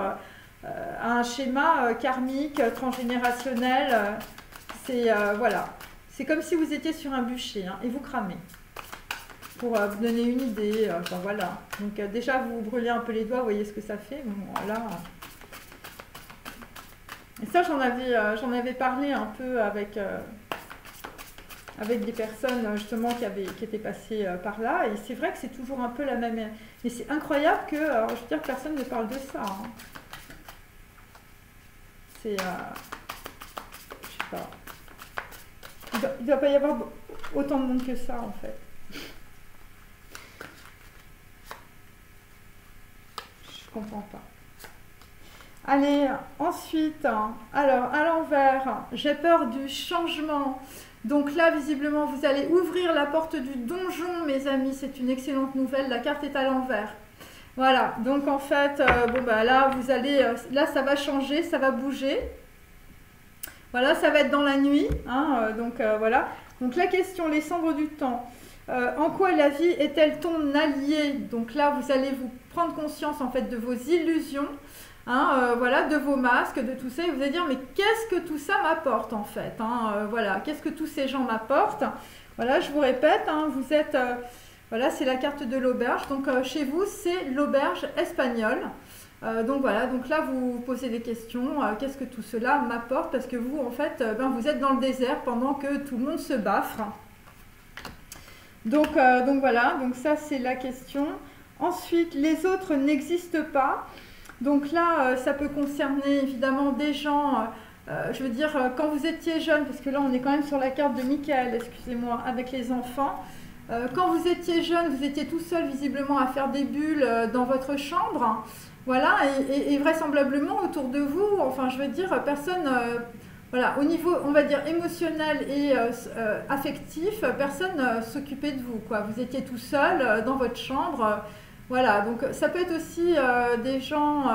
à un schéma karmique, transgénérationnel. Voilà. C'est comme si vous étiez sur un bûcher, hein, et vous cramez. Pour vous donner une idée, enfin, voilà. Donc déjà vous brûlez un peu les doigts, vous voyez ce que ça fait. Bon, voilà. Et ça j'en avais parlé un peu avec des personnes justement qui étaient passées par là. Et c'est vrai que c'est toujours un peu la même. Mais c'est incroyable que, alors, je veux dire, personne ne parle de ça, hein. C'est, je sais pas. Il ne doit pas y avoir autant de monde que ça en fait. Je comprends pas. Allez, ensuite, alors à l'envers, j'ai peur du changement. Donc là, visiblement, vous allez ouvrir la porte du donjon, mes amis. C'est une excellente nouvelle. La carte est à l'envers. Voilà. Donc en fait, bon bah là, vous allez, là, ça va changer, ça va bouger. Voilà, ça va être dans la nuit, hein, donc voilà. Donc la question, les cendres du temps. En quoi la vie est-elle ton allié? Donc là, vous allez vous prendre conscience en fait de vos illusions, hein, voilà, de vos masques, de tout ça, et vous allez dire mais qu'est-ce que tout ça m'apporte en fait, hein, voilà, qu'est-ce que tous ces gens m'apportent? Voilà, je vous répète, hein, vous êtes, voilà, c'est la carte de l'auberge, donc chez vous c'est l'auberge espagnole. Donc voilà, donc là vous vous posez des questions, qu'est-ce que tout cela m'apporte? Parce que vous en fait, vous êtes dans le désert pendant que tout le monde se baffre. Donc voilà, donc ça c'est la question. Ensuite, les autres n'existent pas. Donc là, ça peut concerner évidemment des gens, je veux dire, quand vous étiez jeune, parce que là on est quand même sur la carte de Michael, excusez-moi, avec les enfants. Quand vous étiez jeune, vous étiez tout seul visiblement à faire des bulles dans votre chambre. Voilà, et vraisemblablement autour de vous, enfin je veux dire, personne... voilà, au niveau, on va dire, émotionnel et affectif, personne s'occupait de vous, quoi. Vous étiez tout seul dans votre chambre. Voilà, donc ça peut être aussi des gens,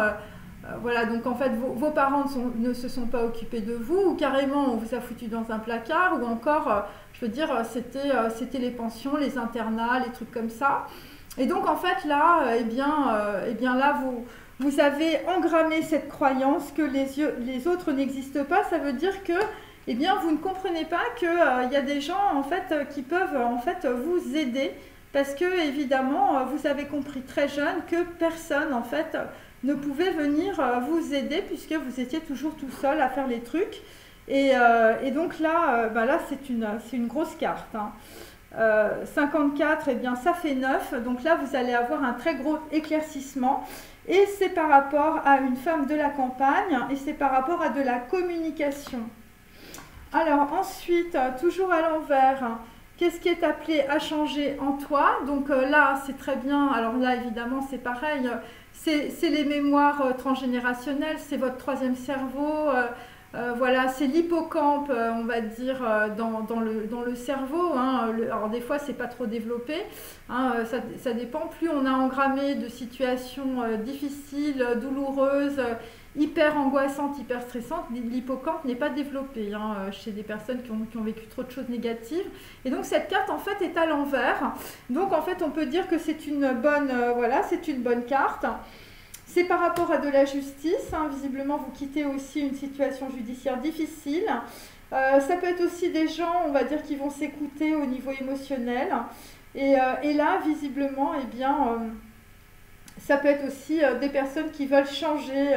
voilà, donc en fait, vos parents ne se sont pas occupés de vous, ou carrément on vous a foutu dans un placard, ou encore, je veux dire, c'était les pensions, les internats, les trucs comme ça. Et donc en fait, là, eh bien là, vous avez engrammé cette croyance que les autres n'existent pas. Ça veut dire que, eh bien, vous ne comprenez pas qu'il y a des gens en fait qui peuvent en fait vous aider parce que évidemment vous avez compris très jeune que personne en fait ne pouvait venir vous aider puisque vous étiez toujours tout seul à faire les trucs. Et donc là, là c'est une grosse carte, hein. 54, eh bien ça fait 9. Donc là vous allez avoir un très gros éclaircissement. Et c'est par rapport à une femme de la campagne et c'est par rapport à de la communication. Alors ensuite, toujours à l'envers, qu'est-ce qui est appelé à changer en toi? Donc là, c'est très bien. Alors là, évidemment, c'est pareil. C'est les mémoires transgénérationnelles, c'est votre troisième cerveau. Voilà, c'est l'hippocampe, on va dire, dans le cerveau, hein. Alors des fois, c'est pas trop développé, hein, ça dépend. Plus on a engrammé de situations difficiles, douloureuses, hyper angoissantes, hyper stressantes, l'hippocampe n'est pas développé, hein, chez des personnes qui ont vécu trop de choses négatives. Et donc cette carte, en fait, est à l'envers. Donc en fait, on peut dire que c'est une bonne, voilà, c'est une bonne carte. C'est par rapport à de la justice, hein. Visiblement vous quittez aussi une situation judiciaire difficile. Ça peut être aussi des gens, on va dire, qui vont s'écouter au niveau émotionnel. Et là, visiblement, eh bien, ça peut être aussi des personnes qui veulent changer,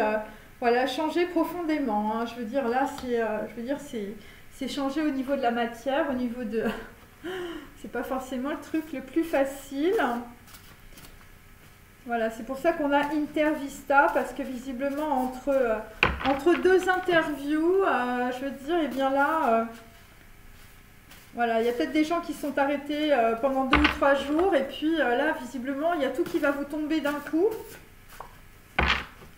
voilà, changer profondément, hein. Je veux dire, là, c'est changer au niveau de la matière, au niveau de... c'est pas forcément le truc le plus facile. Voilà, c'est pour ça qu'on a Intervista, parce que visiblement, entre deux interviews, je veux dire, et bien là, Voilà, il y a peut-être des gens qui sont arrêtés pendant 2 ou 3 jours et puis là, visiblement, il y a tout qui va vous tomber d'un coup.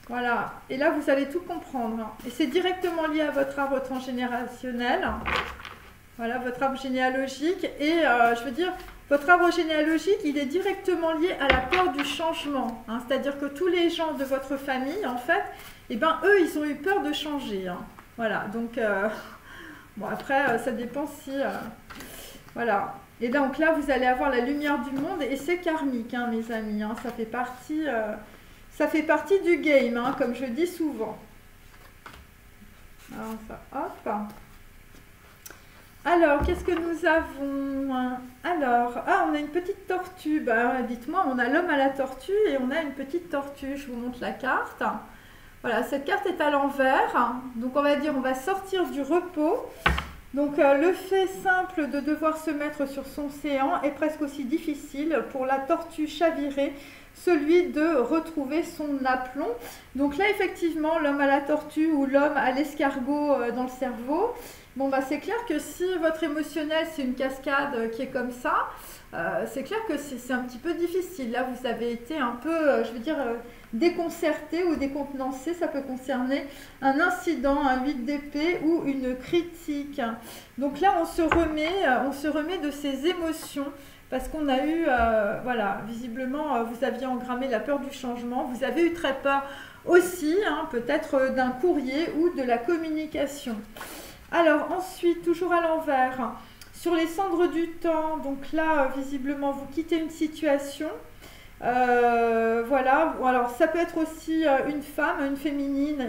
Voilà, et là, vous allez tout comprendre. Et c'est directement lié à votre arbre transgénérationnel. Voilà, votre arbre généalogique. Et je veux dire, votre arbre généalogique, il est directement lié à la peur du changement. Hein. C'est-à-dire que tous les gens de votre famille, en fait, eh ben, eux, ils ont eu peur de changer. Hein. Voilà, donc... bon, après, ça dépend si... voilà. Et donc là, vous allez avoir la lumière du monde et c'est karmique, hein, mes amis. Hein, ça fait partie du game, hein, comme je dis souvent. Alors, ça, hop. Alors, qu'est-ce que nous avons? Alors, on a une petite tortue. Bah, dites-moi, on a l'homme à la tortue et on a une petite tortue. Je vous montre la carte. Voilà, cette carte est à l'envers. Donc, on va dire, on va sortir du repos. Donc, le fait simple de devoir se mettre sur son séant est presque aussi difficile pour la tortue chavirée, celui de retrouver son aplomb. Donc là, effectivement, l'homme à la tortue ou l'homme à l'escargot dans le cerveau, bon, bah, c'est clair que si votre émotionnel, c'est une cascade qui est comme ça, c'est clair que c'est un petit peu difficile. Là, vous avez été un peu, je veux dire, déconcerté ou décontenancé. Ça peut concerner un incident, un 8 d'épée ou une critique. Donc là, on se remet de ses émotions parce qu'on a eu, voilà, visiblement, vous aviez engrammé la peur du changement. Vous avez eu très peur aussi, hein, peut-être d'un courrier ou de la communication. Alors ensuite, toujours à l'envers, sur les cendres du temps, donc là, visiblement, vous quittez une situation. Voilà, alors ça peut être aussi une femme, une féminine,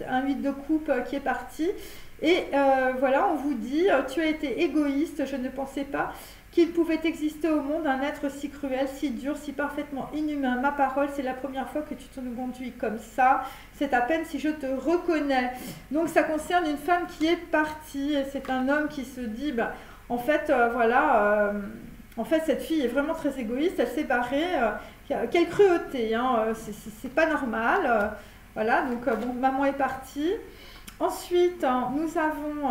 un 8 de coupe qui est parti. Et voilà, on vous dit, tu as été égoïste, je ne pensais pas qu'il pouvait exister au monde un être si cruel, si dur, si parfaitement inhumain. Ma parole, c'est la première fois que tu te conduis comme ça. C'est à peine si je te reconnais. Donc ça concerne une femme qui est partie. Et c'est un homme qui se dit, bah, en fait, voilà, en fait, cette fille est vraiment très égoïste. Elle s'est barrée. Quelle cruauté, hein, c'est pas normal. Voilà, donc bon, maman est partie. Ensuite, nous avons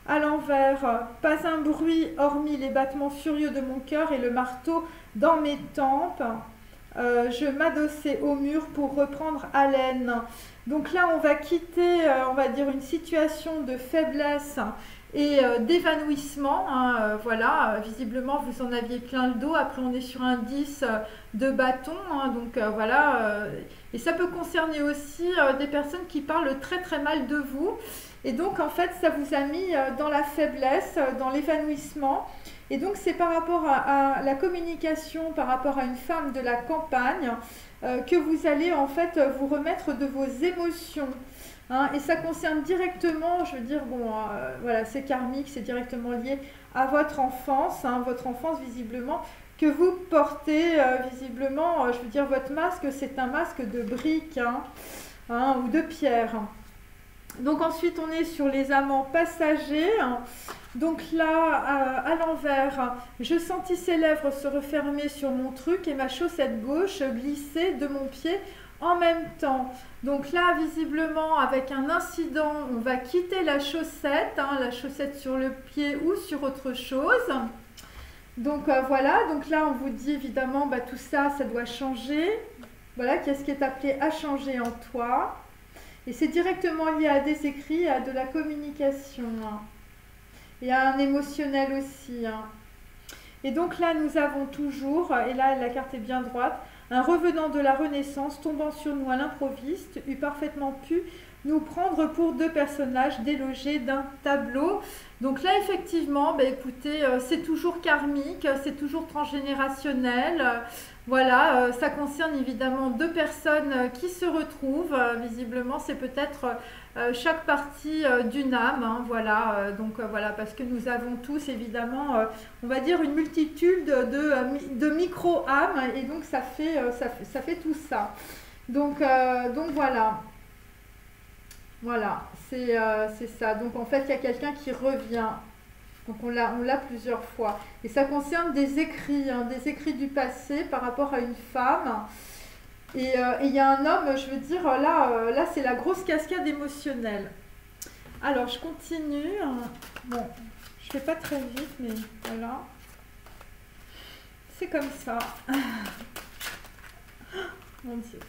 à l'envers, pas un bruit hormis les battements furieux de mon cœur et le marteau dans mes tempes. Je m'adossais au mur pour reprendre haleine. Donc là, on va quitter, on va dire, une situation de faiblesse et d'évanouissement. Hein, voilà, visiblement, vous en aviez plein le dos. Après, on est sur un 10 de bâton. Hein, donc voilà. Et ça peut concerner aussi des personnes qui parlent très très mal de vous. Et donc, en fait, ça vous a mis dans la faiblesse, dans l'évanouissement. Et donc, c'est par rapport à la communication, par rapport à une femme de la campagne, que vous allez en fait vous remettre de vos émotions. Hein, et ça concerne directement, je veux dire, bon, voilà, c'est karmique, c'est directement lié à votre enfance, hein, visiblement, que vous portez, visiblement, je veux dire, votre masque, c'est un masque de briques, hein, ou de pierre. Donc ensuite, on est sur les amants passagers. Donc là, à l'envers, je sentis ses lèvres se refermer sur mon truc et ma chaussette gauche glisser de mon pied en même temps. Donc là, visiblement, avec un incident, on va quitter la chaussette sur le pied ou sur autre chose. Donc voilà, donc là, on vous dit évidemment, bah, tout ça, ça doit changer. Voilà, qu'est-ce qui est appelé à changer en toi. Et c'est directement lié à des écrits, à de la communication. Hein. Et à un émotionnel aussi. Hein. Et donc là, nous avons toujours, et là, la carte est bien droite, un revenant de la Renaissance tombant sur nous à l'improviste, eût parfaitement pu nous prendre pour deux personnages délogés d'un tableau. Donc là, effectivement, bah, écoutez, c'est toujours karmique, c'est toujours transgénérationnel. Voilà, ça concerne évidemment deux personnes qui se retrouvent. Visiblement, c'est peut-être chaque partie d'une âme. Hein, voilà, donc voilà, parce que nous avons tous évidemment, on va dire, une multitude de micro-âmes. Et donc, ça fait tout ça. Donc voilà. Voilà, c'est ça. Donc en fait, il y a quelqu'un qui revient. Donc on l'a plusieurs fois. Et ça concerne des écrits, hein, des écrits du passé par rapport à une femme. Et il y a un homme, je veux dire, là c'est la grosse cascade émotionnelle. Alors je continue. Bon, Je fais pas très vite, mais voilà. C'est comme ça. Mon Dieu.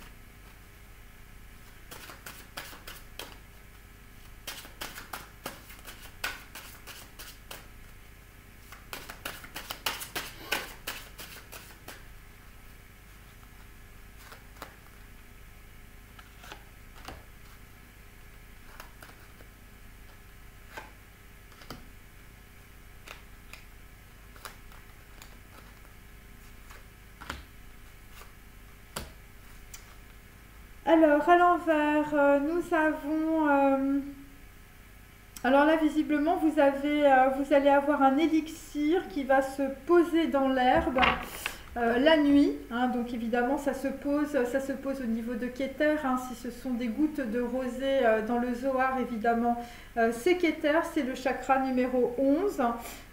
Alors, à l'envers, nous avons... alors là, visiblement, vous allez avoir un élixir qui va se poser dans l'herbe la nuit. Hein, donc évidemment, ça se pose au niveau de Keter. Hein, si ce sont des gouttes de rosée dans le Zohar, évidemment, c'est Keter, c'est le chakra numéro 11.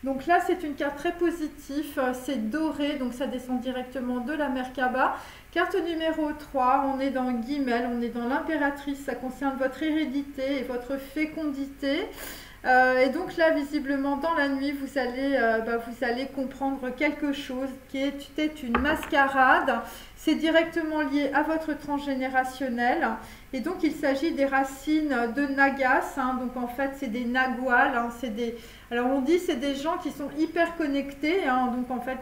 Donc là, c'est une carte très positive, c'est doré, donc ça descend directement de la Merkaba. Carte numéro 3, on est dans Guimel, on est dans l'impératrice, ça concerne votre hérédité et votre fécondité. Et donc là, visiblement, dans la nuit, vous allez comprendre quelque chose qui était une mascarade. C'est directement lié à votre transgénérationnel. Et donc, il s'agit des racines de Nagas. Hein, donc, en fait, c'est des Naguals. Hein, alors, on dit c'est des gens qui sont hyper connectés. Hein, donc, en fait,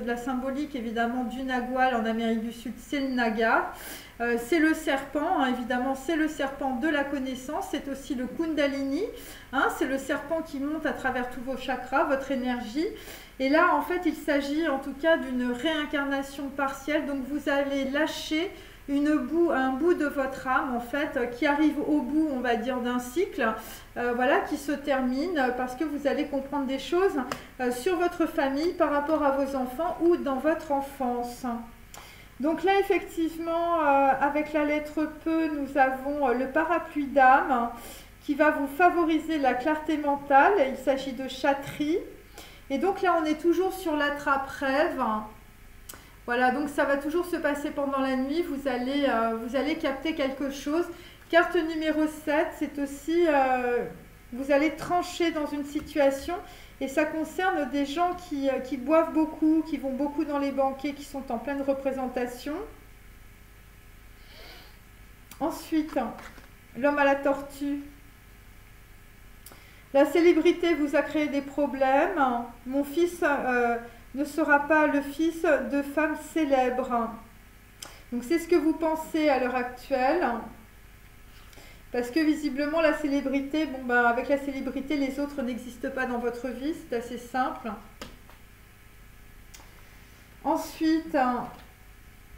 la symbolique, évidemment, du Nagual en Amérique du Sud, c'est le Naga. C'est le serpent, hein, évidemment, c'est le serpent de la connaissance. C'est aussi le Kundalini. Hein, c'est le serpent qui monte à travers tous vos chakras, votre énergie. Et là, en fait, il s'agit en tout cas d'une réincarnation partielle. Donc, vous allez lâcher un bout de votre âme, en fait, qui arrive au bout, on va dire, d'un cycle, voilà, qui se termine parce que vous allez comprendre des choses sur votre famille par rapport à vos enfants ou dans votre enfance. Donc là, effectivement, avec la lettre P, nous avons le parapluie d'âme qui va vous favoriser la clarté mentale. Il s'agit de Chatri. Et donc là, on est toujours sur la trappe-rêve. Voilà, donc ça va toujours se passer pendant la nuit. Vous allez capter quelque chose. Carte numéro 7, c'est aussi... vous allez trancher dans une situation. Et ça concerne des gens qui boivent beaucoup, qui vont beaucoup dans les banquets, qui sont en pleine représentation. Ensuite, l'homme à la tortue. La célébrité vous a créé des problèmes. Mon fils ne sera pas le fils de femmes célèbres. Donc c'est ce que vous pensez à l'heure actuelle. Parce que visiblement la célébrité, avec la célébrité, les autres n'existent pas dans votre vie. C'est assez simple. Ensuite,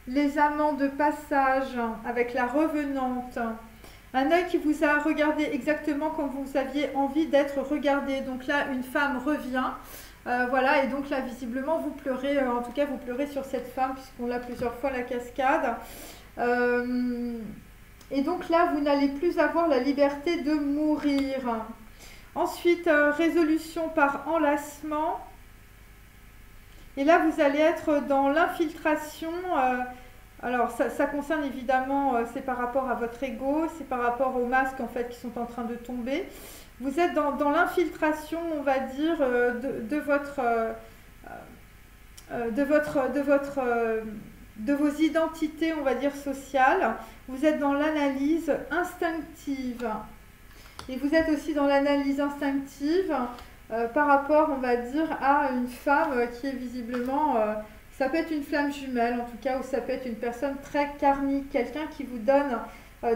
les amants de passage avec la revenante. Un œil qui vous a regardé exactement comme vous aviez envie d'être regardé. Donc là, une femme revient. Voilà, et donc là, visiblement, vous pleurez, en tout cas, vous pleurez sur cette femme, puisqu'on l'a plusieurs fois, la cascade. Et donc là, vous n'allez plus avoir la liberté de mourir. Ensuite, résolution par enlacement. Et là, vous allez être dans l'infiltration. Alors, ça concerne évidemment, c'est par rapport à votre ego, c'est par rapport aux masques en fait qui sont en train de tomber. Vous êtes dans l'infiltration, on va dire, de vos identités, on va dire, sociales. Vous êtes dans l'analyse instinctive. Et vous êtes aussi dans l'analyse instinctive par rapport, on va dire, à une femme qui est visiblement... ça peut être une flamme jumelle, en tout cas, ou ça peut être une personne très karmique, quelqu'un qui vous donne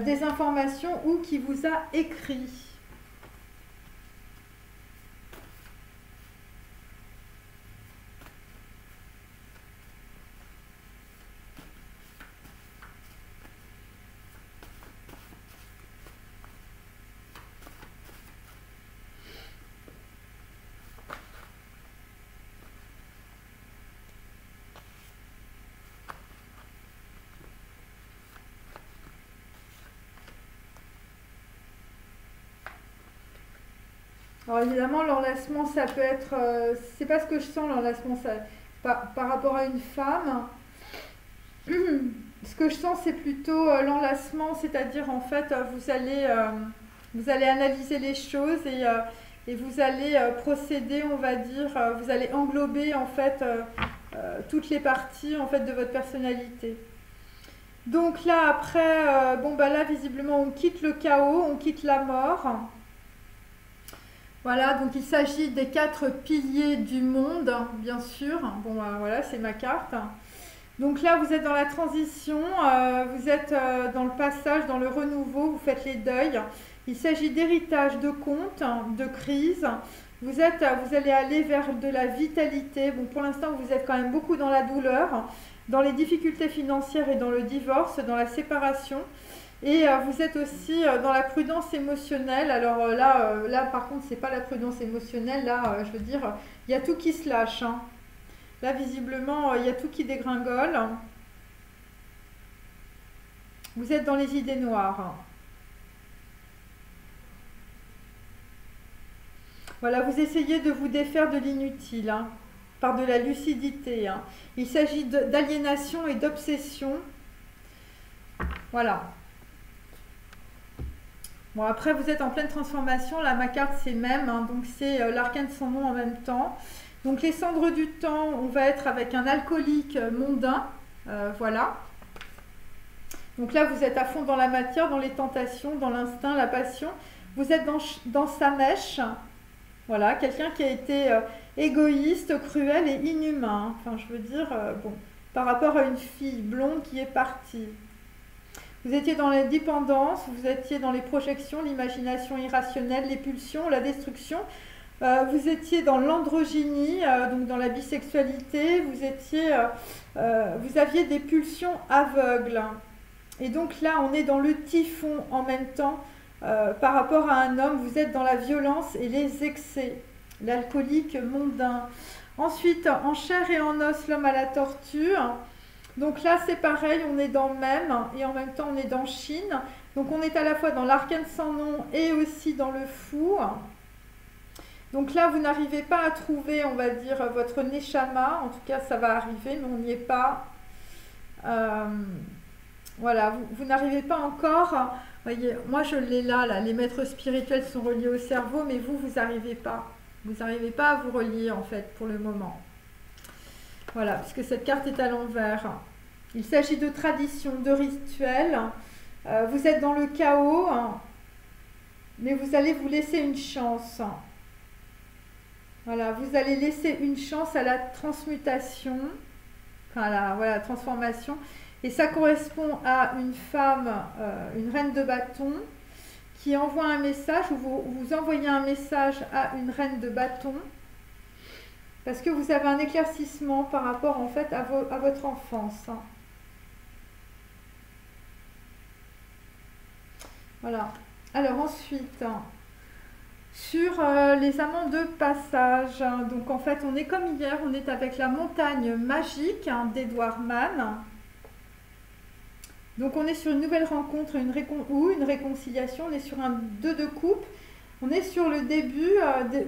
des informations ou qui vous a écrit. Alors évidemment, l'enlacement, ça peut être... c'est pas ce que je sens, l'enlacement, par rapport à une femme. Ce que je sens, c'est plutôt l'enlacement, c'est-à-dire, en fait, vous allez analyser les choses et et vous allez procéder, on va dire, vous allez englober en fait toutes les parties en fait de votre personnalité. Donc là après, bon bah là visiblement on quitte le chaos, on quitte la mort. Voilà, donc il s'agit des 4 piliers du monde, bien sûr. Bon voilà, c'est ma carte. Donc là vous êtes dans la transition, vous êtes dans le passage, dans le renouveau, vous faites les deuils. Il s'agit d'héritage, de compte, de crise. Vous allez aller vers de la vitalité. Bon, pour l'instant, vous êtes quand même beaucoup dans la douleur, dans les difficultés financières et dans le divorce, dans la séparation. Et vous êtes aussi dans la prudence émotionnelle. Alors là par contre, c'est pas la prudence émotionnelle. Là, je veux dire, il y a tout qui se lâche, hein. Là, visiblement, il y a tout qui dégringole. Vous êtes dans les idées noires. Voilà, vous essayez de vous défaire de l'inutile, hein, par de la lucidité, hein. Il s'agit d'aliénation et d'obsession. Voilà. Bon, après, vous êtes en pleine transformation. Là, ma carte, c'est même, hein, donc c'est l'arcane sans nom en même temps. Donc, les cendres du temps, on va être avec un alcoolique mondain. Voilà. Donc là, vous êtes à fond dans la matière, dans les tentations, dans l'instinct, la passion. Vous êtes dans sa mèche. Voilà, quelqu'un qui a été égoïste, cruel et inhumain. Enfin, je veux dire, bon, par rapport à une fille blonde qui est partie. Vous étiez dans la dépendance, vous étiez dans les projections, l'imagination irrationnelle, les pulsions, la destruction. Vous étiez dans l'androgynie, donc dans la bisexualité. Vous aviez des pulsions aveugles. Et donc là, on est dans le typhon en même temps. Par rapport à un homme, vous êtes dans la violence et les excès, l'alcoolique mondain. Ensuite, en chair et en os, l'homme à la tortue. Donc là, c'est pareil, on est dans même et en même temps, on est dans Chine. Donc on est à la fois dans l'arcane sans nom et aussi dans le fou. Donc là, vous n'arrivez pas à trouver, on va dire, votre neshama. En tout cas, ça va arriver, mais on n'y est pas. Voilà, vous n'arrivez pas encore. Voyez, moi je l'ai là, les maîtres spirituels sont reliés au cerveau, mais vous n'arrivez pas. Vous n'arrivez pas à vous relier en fait pour le moment. Voilà, puisque cette carte est à l'envers. Il s'agit de tradition, de rituel. Vous êtes dans le chaos, mais vous allez vous laisser une chance. Voilà, vous allez laisser une chance à la transmutation, enfin la transformation. Et ça correspond à une femme, une reine de bâton, qui envoie un message, ou vous envoyez un message à une reine de bâton, parce que vous avez un éclaircissement par rapport en fait à votre enfance. Voilà. Alors ensuite, sur les amants de passage, donc en fait on est comme hier, on est avec la montagne magique d'Edouard Mann. Donc on est sur une nouvelle rencontre ou une réconciliation, on est sur un 2 de coupe, on est sur le début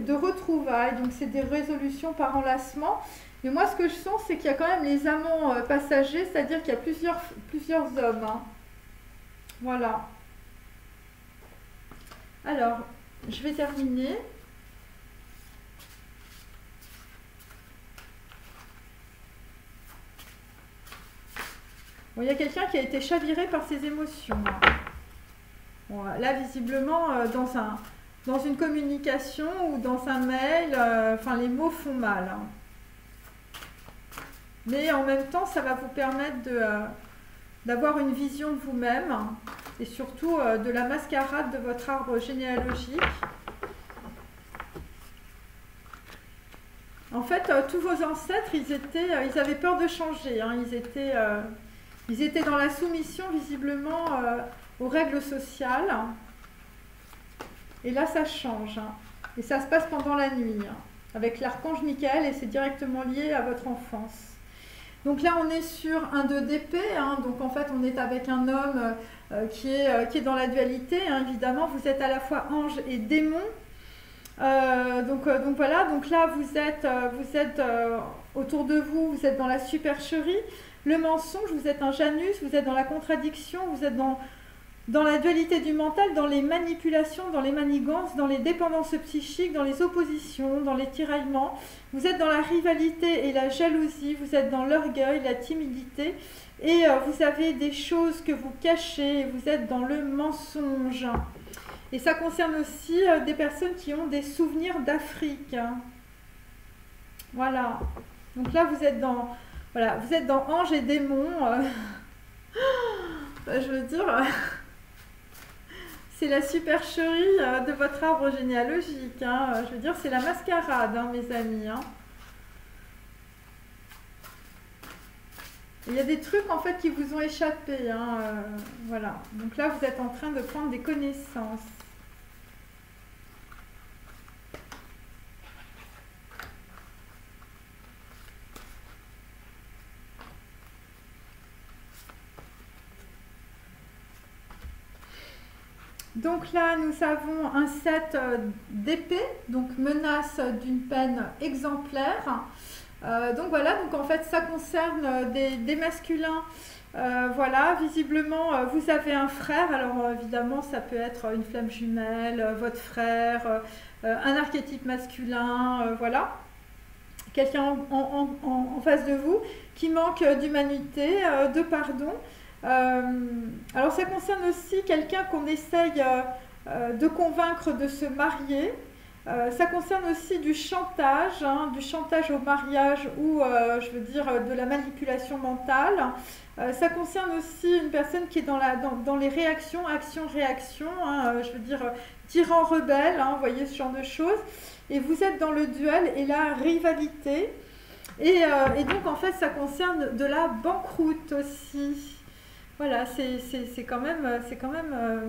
de retrouvailles, donc c'est des résolutions par enlacement. Mais moi ce que je sens c'est qu'il y a quand même les amants passagers, c'est-à-dire qu'il y a plusieurs hommes, hein. Voilà. Alors, je vais terminer. Bon, il y a quelqu'un qui a été chaviré par ses émotions. Bon, là, visiblement, dans une communication ou dans un mail, enfin, les mots font mal, hein. Mais en même temps, ça va vous permettre d'avoir une vision de vous-même et surtout de la mascarade de votre arbre généalogique. En fait, tous vos ancêtres, ils avaient peur de changer, hein. Ils étaient dans la soumission, visiblement, aux règles sociales. Et là, ça change, hein. Et ça se passe pendant la nuit, hein, avec l'archange Michael, et c'est directement lié à votre enfance. Donc là, on est sur un 2 d'épée, hein. Donc en fait, on est avec un homme qui est dans la dualité, hein. Évidemment, vous êtes à la fois ange et démon. Donc voilà, donc là, vous êtes autour de vous, vous êtes dans la supercherie. Le mensonge, vous êtes un Janus, vous êtes dans la contradiction, vous êtes dans la dualité du mental, dans les manipulations, dans les manigances, dans les dépendances psychiques, dans les oppositions, dans les tiraillements. Vous êtes dans la rivalité et la jalousie, vous êtes dans l'orgueil, la timidité, et vous avez des choses que vous cachez, et vous êtes dans le mensonge. Et ça concerne aussi des personnes qui ont des souvenirs d'Afrique. Voilà. Donc là, vous êtes dans, voilà, vous êtes dans anges et démons. Je veux dire, c'est la supercherie de votre arbre généalogique. Hein. Je veux dire, c'est la mascarade, hein, mes amis. Hein. Il y a des trucs en fait qui vous ont échappé. Hein. Voilà. Donc là, vous êtes en train de prendre des connaissances. Donc là, nous avons un set d'épée, donc menace d'une peine exemplaire. Donc voilà, donc en fait, ça concerne des masculins. Voilà, visiblement, vous avez un frère. Alors évidemment, ça peut être une flamme jumelle, votre frère, un archétype masculin, voilà. Quelqu'un en face de vous qui manque d'humanité, de pardon. Alors ça concerne aussi quelqu'un qu'on essaye de convaincre de se marier. Ça concerne aussi du chantage, hein, du chantage au mariage ou je veux dire de la manipulation mentale. Ça concerne aussi une personne qui est dans les réactions, action-réaction, hein, je veux dire tyran rebelle, hein, vous voyez ce genre de choses. Et vous êtes dans le duel et la rivalité. Et donc en fait ça concerne de la banqueroute aussi. Voilà, c'est quand même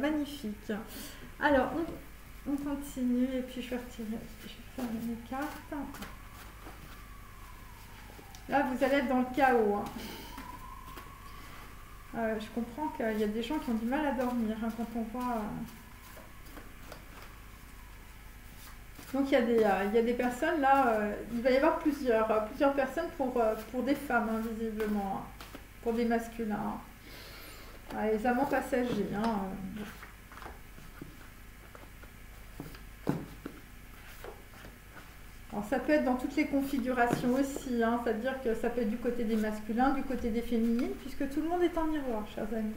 magnifique. Alors, on continue et puis je vais faire mes cartes. Là, vous allez être dans le chaos. Hein. Je comprends qu'il y a des gens qui ont du mal à dormir hein, quand on voit... Donc, il y a des personnes, là, il va y avoir plusieurs personnes pour des femmes, hein, visiblement, hein, pour des masculins. Hein. Les amants passagers. Hein. Alors ça peut être dans toutes les configurations aussi, hein. C'est-à-dire que ça peut être du côté des masculins, du côté des féminines, puisque tout le monde est en miroir, chers amis.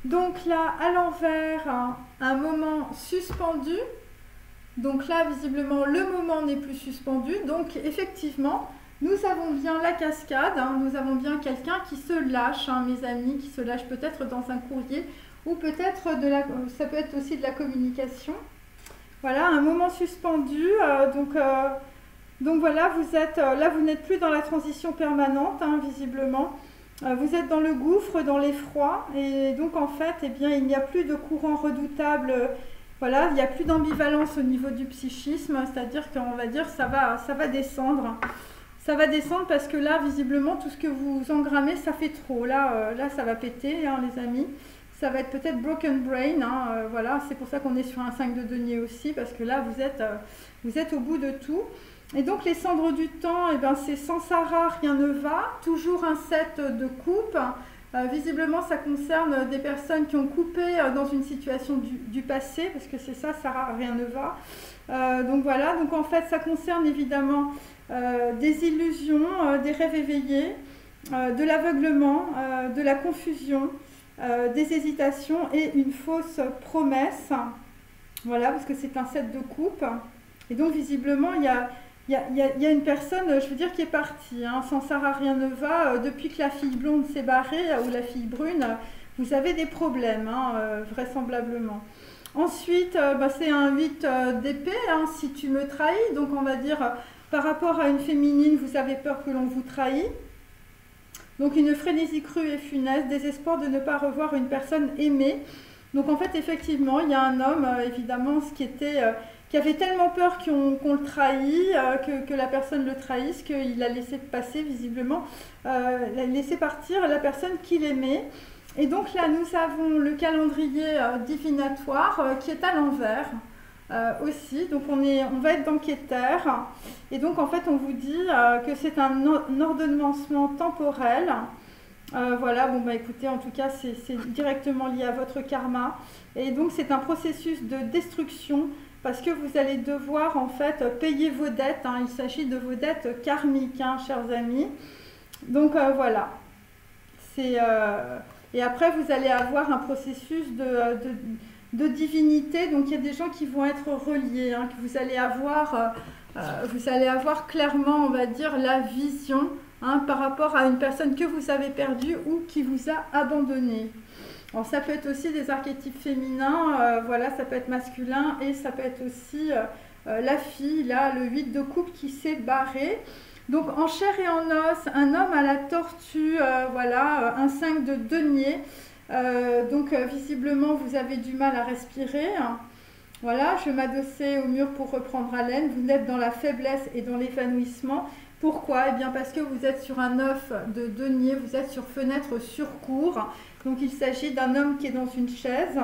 Donc là, à l'envers, hein, un moment suspendu. Donc là, visiblement, le moment n'est plus suspendu. Donc effectivement... Nous avons bien la cascade, hein, nous avons bien quelqu'un qui se lâche, hein, mes amis, qui se lâche peut-être dans un courrier ou peut-être ça peut être aussi de la communication. Voilà, un moment suspendu. Donc voilà, vous êtes là, vous n'êtes plus dans la transition permanente, hein, visiblement. Vous êtes dans le gouffre, dans l'effroi, et donc en fait, eh bien, il n'y a plus de courant redoutable. Voilà, il n'y a plus d'ambivalence au niveau du psychisme, c'est-à-dire qu'on va dire ça va descendre. Ça va descendre parce que là, visiblement, tout ce que vous engrammez, ça fait trop. Là, ça va péter, hein, les amis. Ça va être peut-être broken brain. Hein, voilà, c'est pour ça qu'on est sur un 5 de denier aussi, parce que là, vous êtes au bout de tout. Et donc, les cendres du temps, eh ben, c'est Sansara, rien ne va. Toujours un 7 de coupe. Visiblement, ça concerne des personnes qui ont coupé dans une situation du passé, parce que c'est ça, Sarah, rien ne va. Donc voilà, donc en fait, ça concerne évidemment... des illusions, des rêves éveillés, de l'aveuglement, de la confusion, des hésitations et une fausse promesse. Voilà, parce que c'est un 7 de coupe. Et donc, visiblement, il y a une personne, je veux dire, qui est partie. Hein. Sans Sarah, rien ne va. Depuis que la fille blonde s'est barrée, ou la fille brune, vous avez des problèmes, hein, vraisemblablement. Ensuite, c'est un 8 d'épée, hein, si tu me trahis. Donc, on va dire... Par rapport à une féminine, vous avez peur que l'on vous trahit. Donc une frénésie crue et funeste, désespoir de ne pas revoir une personne aimée. Donc en fait, effectivement, il y a un homme, évidemment, qui avait tellement peur qu'on le trahit, que la personne le trahisse, qu'il a laissé passer, visiblement, laissé partir la personne qu'il aimait. Et donc là, nous avons le calendrier divinatoire qui est à l'envers. Aussi, donc on va être dans Keter, et donc en fait on vous dit que c'est un ordonnancement temporel, Voilà, bon bah écoutez, en tout cas, c'est directement lié à votre karma. Et donc, c'est un processus de destruction parce que vous allez devoir en fait payer vos dettes, hein. Il s'agit de vos dettes karmiques, hein, chers amis. Donc, voilà. Et après, vous allez avoir un processus de divinité. Donc, il y a des gens qui vont être reliés, hein, que vous allez avoir clairement, on va dire, la vision, hein, par rapport à une personne que vous avez perdue ou qui vous a abandonné. Alors, ça peut être aussi des archétypes féminins, voilà, ça peut être masculin et ça peut être aussi la fille, là, le 8 de coupe qui s'est barré. Donc, en chair et en os, un homme à la tortue, voilà, un 5 de denier. Donc, visiblement, vous avez du mal à respirer, hein. Voilà, je m'adossais au mur pour reprendre haleine. Vous êtes dans la faiblesse et dans l'évanouissement. Pourquoi? Eh bien parce que vous êtes sur un 9 de denier, vous êtes sur fenêtre sur cour. Donc il s'agit d'un homme qui est dans une chaise,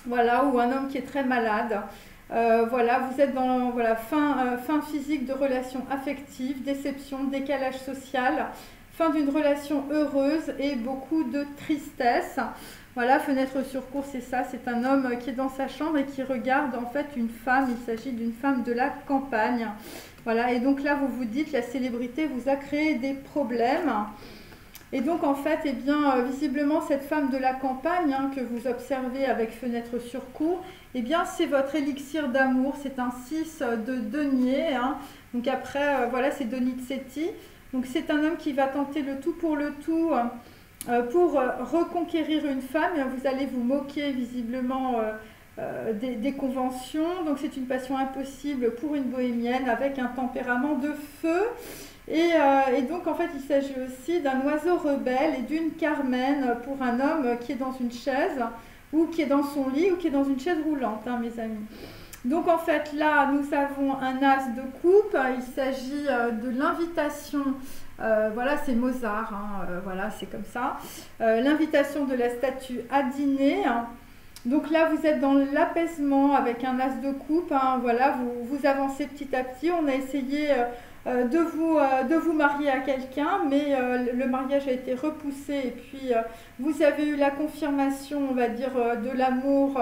voilà, ou un homme qui est très malade. Voilà, vous êtes dans voilà, fin physique de relations affectives, déception, décalage social, fin d'une relation heureuse et beaucoup de tristesse. Voilà, fenêtre sur cour, c'est ça, c'est un homme qui est dans sa chambre et qui regarde en fait une femme, il s'agit d'une femme de la campagne. Voilà, et donc là vous vous dites, la célébrité vous a créé des problèmes. Et donc en fait, eh bien, visiblement cette femme de la campagne, hein, que vous observez avec fenêtre sur cour, eh bien c'est votre élixir d'amour, c'est un 6 de denier, hein. Donc après, voilà, c'est Donizetti. Donc c'est un homme qui va tenter le tout pour le tout pour reconquérir une femme. Vous allez vous moquer visiblement des conventions. Donc c'est une passion impossible pour une bohémienne avec un tempérament de feu. Et donc en fait il s'agit aussi d'un oiseau rebelle et d'une Carmen pour un homme qui est dans une chaise ou qui est dans son lit ou qui est dans une chaise roulante, hein, mes amis. Donc en fait là nous avons un as de coupe, il s'agit de l'invitation, voilà c'est Mozart, hein, voilà c'est comme ça, l'invitation de la statue à dîner, hein. Donc là vous êtes dans l'apaisement avec un as de coupe, hein, voilà vous avancez petit à petit, on a essayé de vous marier à quelqu'un, mais le mariage a été repoussé et puis vous avez eu la confirmation, on va dire, de l'amour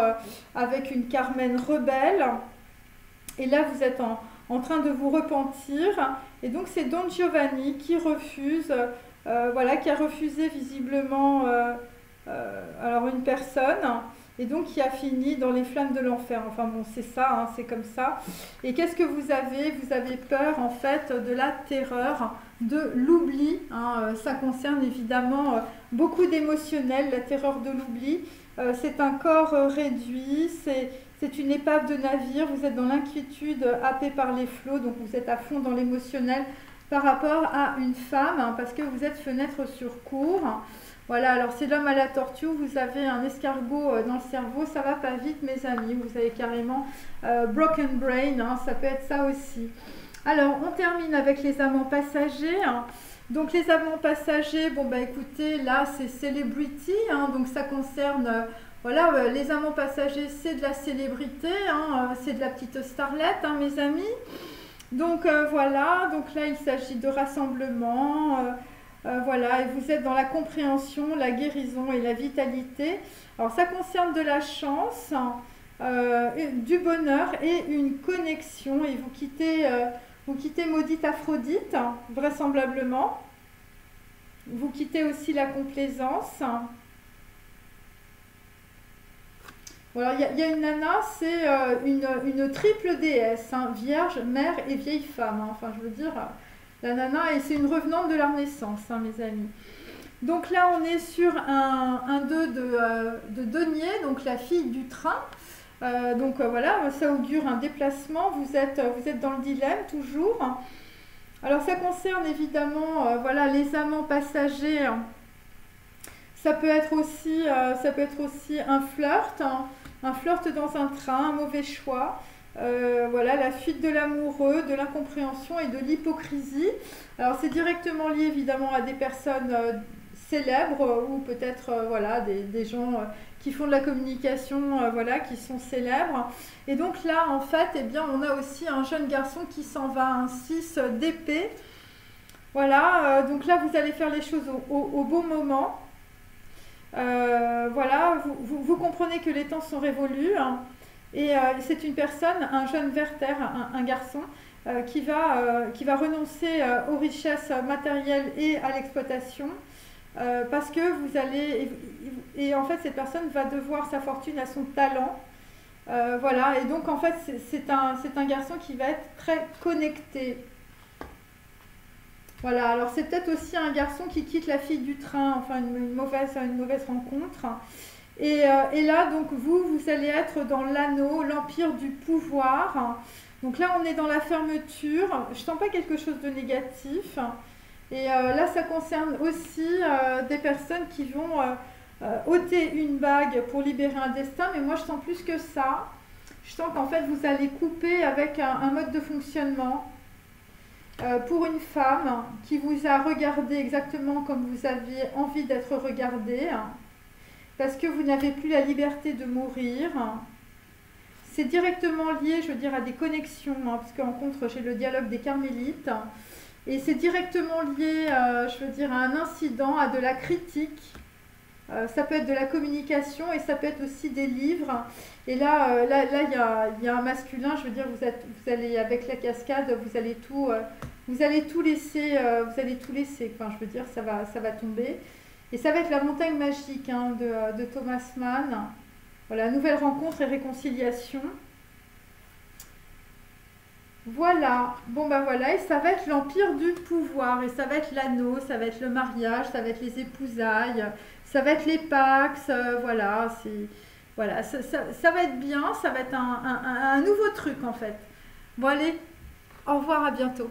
avec une Carmen rebelle. Et là, vous êtes en train de vous repentir. Et donc, c'est Don Giovanni qui refuse, voilà, qui a refusé visiblement alors une personne. Et donc, qui a fini dans les flammes de l'enfer. Enfin bon, c'est ça, hein, c'est comme ça. Et qu'est-ce que vous avez? Vous avez peur, en fait, de la terreur, de l'oubli, hein. Ça concerne évidemment beaucoup d'émotionnel, la terreur de l'oubli. C'est un corps réduit, c'est une épave de navire. Vous êtes dans l'inquiétude, happé par les flots, donc vous êtes à fond dans l'émotionnel par rapport à une femme, hein, parce que vous êtes fenêtre sur cour. Voilà, alors c'est l'homme à la tortue, vous avez un escargot dans le cerveau, ça va pas vite mes amis, vous avez carrément broken brain, hein, ça peut être ça aussi. Alors on termine avec les amants passagers, hein. Donc les amants passagers, bon bah écoutez, là c'est celebrity, hein, donc ça concerne, voilà, les amants passagers c'est de la célébrité, hein, c'est de la petite starlette, hein, mes amis. Donc voilà, donc là il s'agit de rassemblement. Voilà, et vous êtes dans la compréhension, la guérison et la vitalité. Alors ça concerne de la chance, du bonheur et une connexion. Et vous quittez maudite Aphrodite, vraisemblablement. Vous quittez aussi la complaisance. Voilà, il y a une nana, c'est une triple déesse, hein, vierge, mère et vieille femme, hein. Enfin, je veux dire... La nana, et c'est une revenante de la Renaissance, hein, mes amis. Donc là, on est sur un 2 de denier, donc la fille du train. Donc voilà, ça augure un déplacement. Vous êtes dans le dilemme, toujours. Alors, ça concerne évidemment voilà, les amants passagers. Ça peut être aussi un flirt, hein, un flirt dans un train, un mauvais choix. Voilà, la fuite de l'amoureux, de l'incompréhension et de l'hypocrisie. Alors c'est directement lié évidemment à des personnes célèbres ou peut-être voilà, des gens qui font de la communication, voilà, qui sont célèbres. Et donc là en fait, eh bien, on a aussi un jeune garçon qui s'en va, un 6 d'épée. Voilà, donc là, vous allez faire les choses au bon moment. Voilà, vous comprenez que les temps sont révolus, hein, et c'est une personne, un jeune Werther, un garçon, qui va renoncer aux richesses matérielles et à l'exploitation, parce que vous allez... Et en fait, cette personne va devoir sa fortune à son talent. Voilà, et donc en fait, c'est un garçon qui va être très connecté. Voilà, alors c'est peut-être aussi un garçon qui quitte la fille du train, enfin une mauvaise rencontre. Et là, donc vous allez être dans l'anneau, l'empire du pouvoir. Donc là, on est dans la fermeture. Je sens pas quelque chose de négatif. Et là, ça concerne aussi des personnes qui vont ôter une bague pour libérer un destin. Mais moi, je sens plus que ça. Je sens qu'en fait, vous allez couper avec un mode de fonctionnement. Pour une femme qui vous a regardé exactement comme vous aviez envie d'être regardée, parce que vous n'avez plus la liberté de mourir. C'est directement lié, je veux dire, à des connexions, hein, parce qu'en contre, j'ai le dialogue des carmélites, et c'est directement lié, je veux dire, à un incident, à de la critique. Ça peut être de la communication et ça peut être aussi des livres. Et là, il y a un masculin, je veux dire, vous allez avec la cascade, vous allez tout laisser, enfin, je veux dire, ça va tomber. Et ça va être la montagne magique, hein, de Thomas Mann. Voilà, nouvelle rencontre et réconciliation. Voilà, bon bah voilà, et ça va être l'empire du pouvoir, et ça va être l'anneau, ça va être le mariage, ça va être les épousailles, ça va être les pax, voilà, voilà, ça va être bien, ça va être un nouveau truc en fait. Bon allez, au revoir, à bientôt.